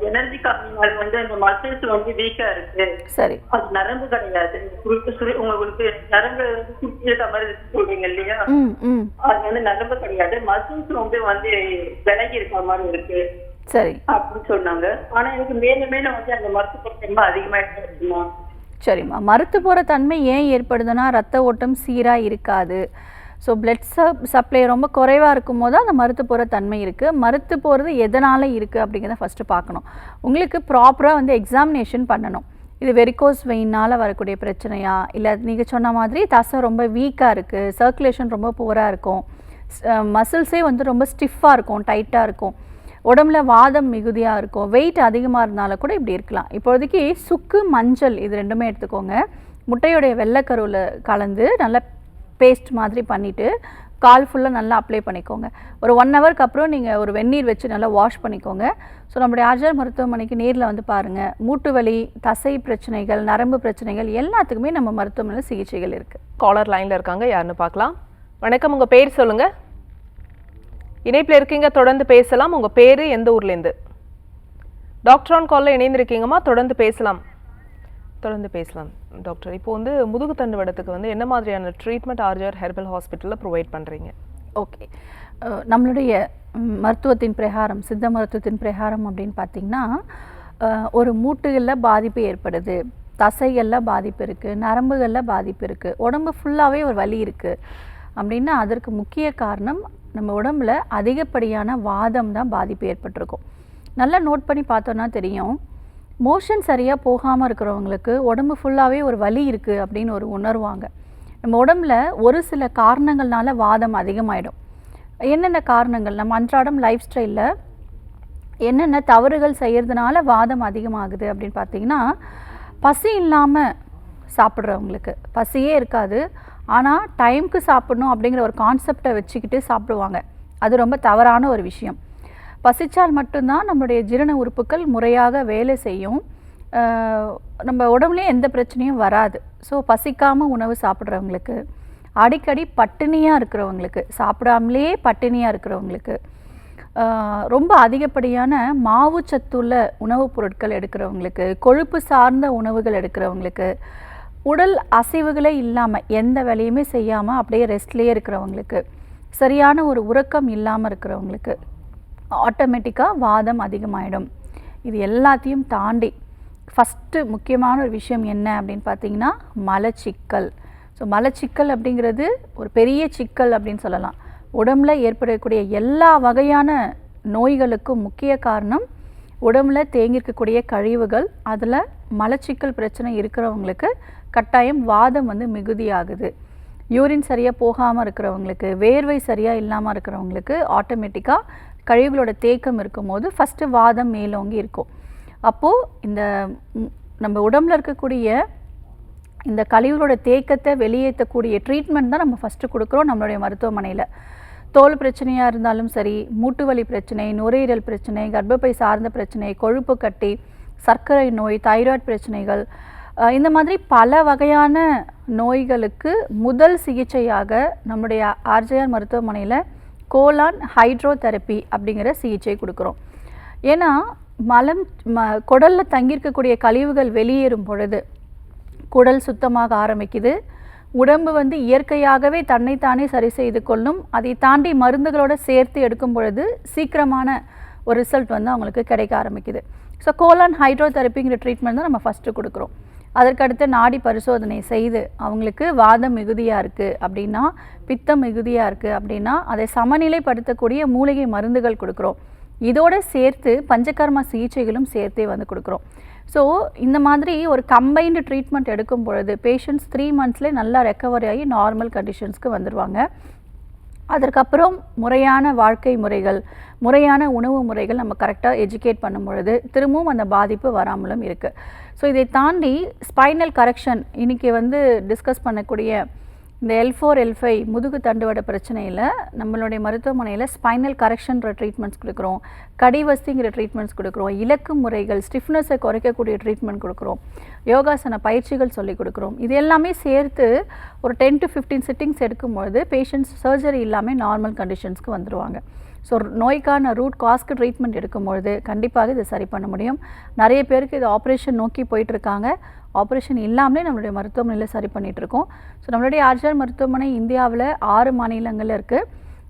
எனர்ஜி கம்மினால வந்து அந்த மசில்ஸ் வந்து வீக்கா இருக்கு. சரி. அது நரம்பு கிடையாது. உங்களுக்கு நரம்பு சுத்தி இருக்க மாதிரி சொல்றீங்க இல்லையா, அது வந்து நரம்பு கிடையாது, மசில்ஸ் வந்து விலகி இருக்க மாதிரி இருக்கு. சரி அப்படின்னு சொன்னாங்க. ஆனா எனக்கு மேலும் மேலும் வந்து அந்த மருத்துவ தன்மை அதிகமாயிட்டு இருக்குமா? சரிம்மா. மருத்து போகிற தன்மை ஏன் ஏற்படுதுன்னா ரத்த ஓட்டம் சீராக இருக்காது. ஸோ பிளட் சப்ளை ரொம்ப குறைவாக இருக்கும் போது அந்த மருத்து போகிற தன்மை இருக்குது. மருத்து போகிறது எதனால் இருக்குது அப்படிங்கிறத ஃபஸ்ட்டு பார்க்கணும். உங்களுக்கு ப்ராப்பராக வந்து எக்ஸாமினேஷன் பண்ணணும். இது வெரிகோஸ் வெயினால் வரக்கூடிய பிரச்சனையா, இல்லை நீங்கள் சொன்ன மாதிரி தசை ரொம்ப வீக்காக இருக்குது, சர்க்குலேஷன் ரொம்ப புவராக இருக்கும், மசில்ஸே வந்து ரொம்ப ஸ்டிஃபாக இருக்கும், டைட்டாக இருக்கும், உடம்புல வாதம் மிகுதியாக இருக்கும், வெயிட் அதிகமாக இருந்தாலும் கூட இப்படி இருக்கலாம். இப்போதைக்கு சுக்கு, மஞ்சள் இது 2மே எடுத்துக்கோங்க. முட்டையுடைய வெள்ளைக்கருவில் கலந்து நல்லா பேஸ்ட் மாதிரி பண்ணிவிட்டு கால் ஃபுல்லாக நல்லா அப்ளை பண்ணிக்கோங்க. ஒரு 1 ஹவருக்கு அப்புறம் நீங்கள் ஒரு வெந்நீர் வச்சு நல்லா வாஷ் பண்ணிக்கோங்க. ஸோ நம்முடைய ஆர்ஜர் மருத்துவமனைக்கு நேரில் வந்து பாருங்கள். மூட்டு வலி, தசை பிரச்சனைகள், நரம்பு பிரச்சனைகள் எல்லாத்துக்குமே நம்ம மருத்துவமனையில் சிகிச்சைகள் இருக்குது. காலர் லைனில் இருக்காங்க, யாருன்னு பார்க்கலாம். வணக்கம், உங்கள் பேர் சொல்லுங்கள். இணைப்பில் இருக்கீங்க, தொடர்ந்து பேசலாம். உங்கள் பேர் எந்த ஊர்லேருந்து? டாக்டர் ஆன் காலில் இணைந்திருக்கீங்கம்மா, தொடர்ந்து பேசலாம். டாக்டர், இப்போ வந்து முதுகு தண்டுவடத்துக்கு என்ன மாதிரியான ட்ரீட்மெண்ட் ஆர்ஜர் ஹெர்பல் ஹாஸ்பிட்டலில் ப்ரொவைட் பண்ணுறீங்க? ஓகே, நம்மளுடைய மருத்துவத்தின் பிரகாரம், சித்த மருத்துவத்தின் பிரகாரம் அப்படின்னு பார்த்திங்கன்னா, ஒரு மூட்டுகளில் பாதிப்பு ஏற்படுது, தசைகளில் பாதிப்பு இருக்குது, நரம்புகளில் பாதிப்பு இருக்குது, உடம்பு ஃபுல்லாகவே ஒரு வலி இருக்குது அப்படின்னா அதற்கு முக்கிய காரணம் நம்ம உடம்புல அதிகப்படியான வாதம் தான் பாதிப்பு ஏற்பட்டிருக்கும். நல்லா நோட் பண்ணி பார்த்தோன்னா தெரியும். மோஷன் சரியாக போகாமல் இருக்கிறவங்களுக்கு உடம்பு ஃபுல்லாகவே ஒரு வலி இருக்குது அப்படின்னு ஒரு உணர்வாங்க. நம்ம உடம்புல ஒரு சில காரணங்கள்னால வாதம் அதிகமாகிடும். என்னென்ன காரணங்கள்? நம்ம அன்றாடம் லைஃப் ஸ்டைலில் என்னென்ன தவறுகள் செய்கிறதுனால வாதம் அதிகமாகுது அப்படின்னு பார்த்திங்கன்னா, பசி இல்லாமல் சாப்பிட்றவங்களுக்கு பசியே இருக்காது, ஆனால் டைமுக்கு சாப்பிடணும் அப்படிங்கிற ஒரு கான்செப்டை வச்சுக்கிட்டு சாப்பிடுவாங்க. அது ரொம்ப தவறான ஒரு விஷயம். பசித்தால் மட்டும்தான் நம்மளுடைய ஜீரண உறுப்புகள் முறையாக வேலை செய்யும், நம்ம உடம்புலேயே எந்த பிரச்சனையும் வராது. ஸோ பசிக்காமல் உணவு சாப்பிட்றவங்களுக்கு, அடிக்கடி பட்டினியாக இருக்கிறவங்களுக்கு, சாப்பிடாமலே பட்டினியாக இருக்கிறவங்களுக்கு, ரொம்ப அதிகப்படியான மாவு சத்துள்ள உணவுப் பொருட்கள் எடுக்கிறவங்களுக்கு, கொழுப்பு சார்ந்த உணவுகள் எடுக்கிறவங்களுக்கு, உடல் அசைவுகளே இல்லாமல் எந்த வேலையுமே செய்யாமல் அப்படியே ரெஸ்ட்லேயே இருக்கிறவங்களுக்கு, சரியான ஒரு உறக்கம் இல்லாமல் இருக்கிறவங்களுக்கு ஆட்டோமேட்டிக்காக வாதம் அதிகமாகிடும். இது எல்லாத்தையும் தாண்டி ஃபஸ்ட்டு முக்கியமான ஒரு விஷயம் என்ன அப்படின்னு பார்த்தீங்கன்னா மலச்சிக்கல். ஸோ மலச்சிக்கல் அப்படிங்கிறது ஒரு பெரிய சிக்கல் அப்படின்னு சொல்லலாம். உடம்புல ஏற்படக்கூடிய எல்லா வகையான நோய்களுக்கும் முக்கிய காரணம் உடம்புல தேங்கியிருக்கக்கூடிய கழிவுகள். அதில் மலச்சிக்கல் பிரச்சனை இருக்கிறவங்களுக்கு கட்டாயம் வாதம் மிகுதியாகுது. யூரின் சரியாக போகாமல் இருக்கிறவங்களுக்கு, வேர்வை சரியாக இல்லாமல் இருக்கிறவங்களுக்கு ஆட்டோமேட்டிக்காக கழிவுகளோட தேக்கம் இருக்கும்போது ஃபஸ்ட்டு வாதம் மேலோங்கி இருக்கும். அப்போது இந்த நம்ம உடம்புல இருக்கக்கூடிய இந்த கழிவுகளோட தேக்கத்தை வெளியேற்றக்கூடிய ட்ரீட்மெண்ட் தான் நம்ம ஃபஸ்ட்டு கொடுக்குறோம் நம்மளுடைய மருத்துவமனையில். தோல் பிரச்சனையாக இருந்தாலும் சரி, மூட்டு வலி பிரச்சனை, நுரையீரல் பிரச்சனை, கர்ப்பப்பை சார்ந்த பிரச்சனை, கொழுப்பு கட்டி, சர்க்கரை நோய், தைராய்டு பிரச்சனைகள், இந்த மாதிரி பல வகையான நோய்களுக்கு முதல் சிகிச்சையாக நம்முடைய ஆர்ஜேஆர் மருத்துவமனையில் கோலான் ஹைட்ரோதெரப்பி அப்படிங்கிற சிகிச்சை கொடுக்குறோம். ஏன்னா குடலில் தங்கியிருக்கக்கூடிய கழிவுகள் வெளியேறும் பொழுது குடல் சுத்தமாக ஆரம்பிக்குது. உடம்பு வந்து இயற்கையாகவே தன்னைத்தானே சரி செய்து கொள்ளும். அதை தாண்டி மருந்துகளோடு சேர்த்து எடுக்கும் பொழுது சீக்கிரமான ஒரு ரிசல்ட் வந்து அவங்களுக்கு கிடைக்க ஆரம்பிக்குது. ஸோ கோலான் ஹைட்ரோதெரப்பிங்கிற ட்ரீட்மெண்ட் தான் நம்ம ஃபஸ்ட்டு கொடுக்குறோம். அதற்கடுத்து நாடி பரிசோதனை செய்து அவங்களுக்கு வாதம் மிகுதியாக இருக்குது அப்படின்னா, பித்தம் மிகுதியாக இருக்குது அப்படின்னா அதை சமநிலைப்படுத்தக்கூடிய மூலிகை மருந்துகள் கொடுக்குறோம். இதோடு சேர்த்து பஞ்சகர்மா சிகிச்சைகளும் சேர்த்தே வந்து கொடுக்குறோம். ஸோ இந்த மாதிரி ஒரு கம்பைன்டு ட்ரீட்மெண்ட் எடுக்கும் பொழுது பேஷண்ட்ஸ் 3 monthsலேயே நல்லா ரெக்கவரி ஆகி நார்மல் கண்டிஷன்ஸ்க்கு வந்துடுவாங்க. அதற்கப்புறம் முறையான வாழ்க்கை முறைகள், முறையான உணவு முறைகள் நம்ம கரெக்டாக எஜுகேட் பண்ணும் பொழுது திரும்பவும் அந்த பாதிப்பு வராமலும் இருக்குது. ஸோ இதை தாண்டி ஸ்பைனல் கரெக்ஷன் இன்றைக்கி வந்து டிஸ்கஸ் பண்ணக்கூடிய இந்த L4 L5 முதுகு தண்டுவட பிரச்சனையில் நம்மளுடைய மருத்துவமனையில் ஸ்பைனல் கரெக்ஷன்ற ட்ரீட்மெண்ட்ஸ் கொடுக்குறோம், கடிவஸ்திங்கிற ட்ரீட்மெண்ட்ஸ் கொடுக்குறோம், இலக்கு முறைகள், ஸ்டிஃப்னஸை குறைக்கக்கூடிய ட்ரீட்மெண்ட் கொடுக்குறோம், யோகாசன பயிற்சிகள் சொல்லி கொடுக்குறோம். இது எல்லாமே சேர்த்து ஒரு 10 to 15 சிட்டிங்ஸ் எடுக்கும்பொழுது பேஷண்ட்ஸ் சர்ஜரி இல்லாமல் நார்மல் கண்டிஷன்ஸ்க்கு வந்துடுவாங்க. ஸோ நோய்க்கான ரூட் காஸ்க்கு ட்ரீட்மெண்ட் எடுக்கும்பொழுது கண்டிப்பாக இதை சரி பண்ண முடியும். நிறைய பேருக்கு இது ஆப்ரேஷன் நோக்கி போயிட்டுருக்காங்க. ஆப்ரேஷன் இல்லாமலே நம்மளுடைய மருத்துவமனையில் சரி பண்ணிகிட்ருக்கோம். ஸோ நம்மளுடைய ஆர்ஜிஆர் மருத்துவமனை இந்தியாவில் 6 மாநிலங்களில் இருக்குது.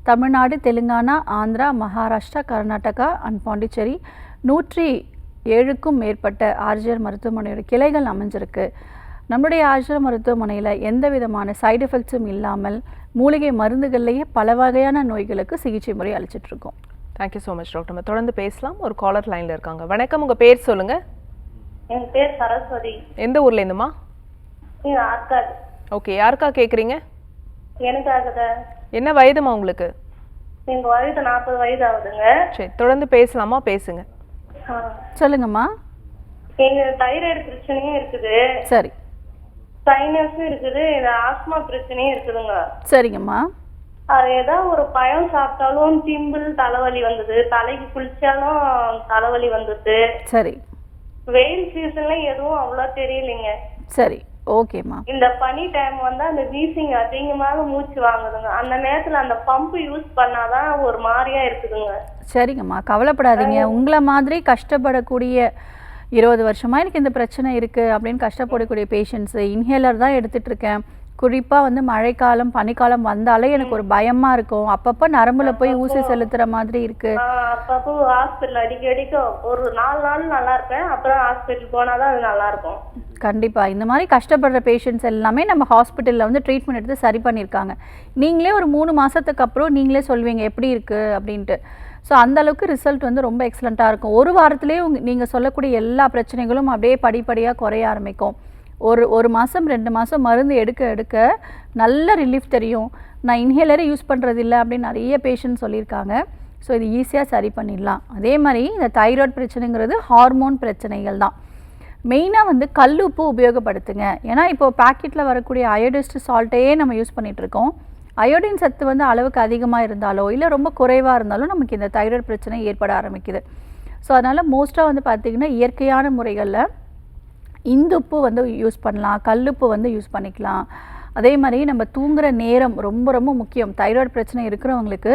தமிழ்நாடு, தெலுங்கானா, ஆந்திரா, மகாராஷ்டிரா, கர்நாடகா அண்ட் பாண்டிச்சேரி 107க்கும் மேற்பட்ட ஆர்ஜிஆர் மருத்துவமனையோட கிளைகள் அமைஞ்சிருக்கு. நம்மளுடைய ஆர்ஜிஆர் மருத்துவமனையில் எந்த விதமான சைடு எஃபெக்ட்ஸும் இல்லாமல் மூலிகை மருந்துகள்லேயே பல வகையான நோய்களுக்கு சிகிச்சை முறை அளிச்சிட்ருக்கோம். Thank you so much doctor. நம்ம தொடர்ந்து பேசலாம். ஒரு காலர் லைனில் இருக்காங்க. வணக்கம், உங்கள் பேர் சொல்லுங்கள். என் பேர் சரஸ்வதி. எந்த ஊர்லேருந்துமா? ஆற்காடு. ஓகே, யாருக்கா கேட்குறீங்க? எனக்காக. என்ன வயதுமா உங்களுக்கு? எங்கள் வயது 40 வயது ஆகுதுங்க. சரி, தொடர்ந்து பேசலாமா? பேசுங்க. சொல்லுங்கம்மா. எங்கள் தைராய்டு பிரச்சனையும் இருக்குது. சரி. சைனஸும் இருக்குது, ஆஸ்மா பிரச்சனையும் இருக்குதுங்க. சரிங்கம்மா. அது ஏதாவது ஒரு பழம் சாப்பிட்டாலும் திம்பிள், தலைவலி வந்தது, தலைக்கு குளிச்சாலும் தலைவலி வந்தது. சரி. வெயில் சீசன்ல எதுவும் அவ்வளோ தெரியலைங்க. சரி, ஓகேம்மா. இந்த பனி டைம் வந்தா அந்த வீசிங் அதிகமாக மூச்சு வாங்குதுங்க. அந்த நேரத்துல அந்த பம்பு யூஸ் பண்ணாதான் ஒரு மாதிரியா இருக்குதுங்க. சரிங்கம்மா, கவலைப்படாதீங்க. உங்களை மாதிரி கஷ்டப்படக்கூடிய 20 வருஷமாக எனக்கு இந்த பிரச்சனை இருக்குது அப்படின்னு கஷ்டப்படக்கூடிய பேஷண்ட்ஸு இன்ஹேலர் தான் எடுத்துகிட்ருக்கேன். குறிப்பாக வந்து மழைக்காலம், பனிக்காலம் வந்தாலே எனக்கு ஒரு பயமாக இருக்கும். அப்பப்போ நரம்பில் போய் ஊசி செலுத்துகிற மாதிரி இருக்குது. அப்பப்போ ஹாஸ்பிட்டல் அடிக்கடிக்கு ஒரு 4 நாள் நல்லா இருப்பேன், அப்புறம் ஹாஸ்பிட்டல் போனால் தான் அது நல்லாயிருக்கும். கண்டிப்பாக இந்த மாதிரி கஷ்டப்படுற பேஷண்ட்ஸ் எல்லாமே நம்ம ஹாஸ்பிட்டலில் வந்து ட்ரீட்மெண்ட் எடுத்து சரி பண்ணியிருக்காங்க. நீங்களே ஒரு 3 மாதத்துக்கு அப்புறம் நீங்களே சொல்வீங்க எப்படி இருக்குது அப்படின்ட்டு. ஸோ அந்தளவுக்கு ரிசல்ட் வந்து ரொம்ப எக்ஸலண்ட்டாக இருக்கும். ஒரு வாரத்துலேயே நீங்கள் சொல்லக்கூடிய எல்லா பிரச்சனைகளும் அப்படியே படிப்படியாக குறைய ஆரம்பிக்கும். ஒரு மாதம் 2 மாதம் மருந்து எடுக்க எடுக்க நல்ல ரிலீஃப் தெரியும். நான் இன்ஹேலரே யூஸ் பண்ணுறது இல்லை அப்படின்னு நிறைய பேஷண்ட் சொல்லியிருக்காங்க. ஸோ இது ஈஸியாக சரி பண்ணிடலாம். அதே மாதிரி இந்த தைராய்டு பிரச்சனைங்கிறது ஹார்மோன் பிரச்சனைகள் தான். மெயினாக வந்து கல்லுப்பு உபயோகப்படுத்துங்க. ஏன்னா இப்போது பேக்கெட்டில் வரக்கூடிய அயோடைஸ்டு சால்ட்டையே நம்ம யூஸ் பண்ணிகிட்ருக்கோம். அயோடின் சத்து வந்து அளவுக்கு அதிகமாக இருந்தாலோ இல்லை ரொம்ப குறைவாக இருந்தாலும் நமக்கு இந்த தைராய்டு பிரச்சனை ஏற்பட ஆரம்பிக்குது. ஸோ அதனால் மோஸ்ட்டாக வந்து பார்த்திங்கன்னா இயற்கையான முறைகளில் இந்துப்பு வந்து யூஸ் பண்ணலாம், கல்லுப்பு வந்து யூஸ் பண்ணிக்கலாம். அதே மாதிரி நம்ம தூங்குகிற நேரம் ரொம்ப ரொம்ப முக்கியம். தைராய்டு பிரச்சனை இருக்கிறவங்களுக்கு,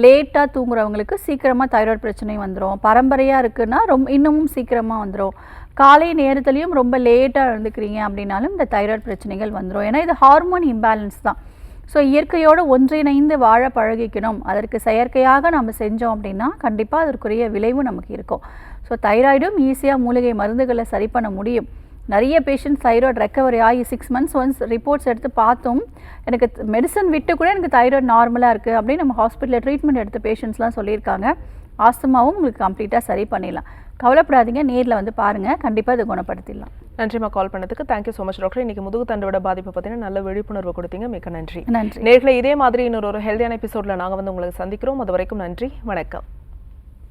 லேட்டாக தூங்குறவங்களுக்கு சீக்கிரமாக தைராய்டு பிரச்சனை வந்துடும். பரம்பரையாக இருக்குன்னா இன்னமும் சீக்கிரமாக வந்துடும். காலை நேரத்துலையும் ரொம்ப லேட்டாக எழுந்துக்கிறீங்க அப்படின்னாலும் இந்த தைராய்டு பிரச்சனைகள் வந்துடும். ஏன்னா இது ஹார்மோன் இம்பேலன்ஸ் தான். ஸோ இயற்கையோடு ஒன்றிணைந்து வாழ பழகிக்கணும். அதற்கு செயற்கையாக நம்ம செஞ்சோம் அப்படின்னா கண்டிப்பாக அதற்குரிய விளைவு நமக்கு இருக்கும். ஸோ தைராய்டும் ஈஸியாக மூலிகை மருந்துகளை சரி பண்ண முடியும். நிறைய பேஷண்ட்ஸ் தைராய்டு ரெக்கவரி ஆகி 6 months ஒன்ஸ் ரிப்போர்ட்ஸ் எடுத்து பார்த்தோம், எனக்கு மெடிசன் விட்டு கூட எனக்கு தைராய்டு நார்மலாக இருக்குது அப்படின்னு நம்ம ஹாஸ்பிட்டலில் ட்ரீட்மெண்ட் எடுத்த பேஷண்ட்ஸ்லாம் சொல்லியிருக்காங்க. ஆஸ்துமாவும் உங்களுக்கு கம்ப்ளீட்டாக சரி பண்ணிடலாம். கவலைப்படாதீங்க, நேரில் வந்து பாருங்கள், கண்டிப்பாக இதை குணப்படுத்திடலாம். நன்றிமா கால் பண்ணதுக்கு. Thank you so much doctor. இன்னைக்கு முதுகு தண்டுவட பாதிப்பை பற்றின நல்ல விழிப்புணர்வு கொடுத்தீங்க. மிக்க நன்றி. நன்றி. நேர்களை இதே மாதிரி இன்னொரு ஹெல்தியான எபிசோடில் நாங்கள் வந்து உங்களை சந்திக்கிறோம். அது வரைக்கும் நன்றி, வணக்கம்.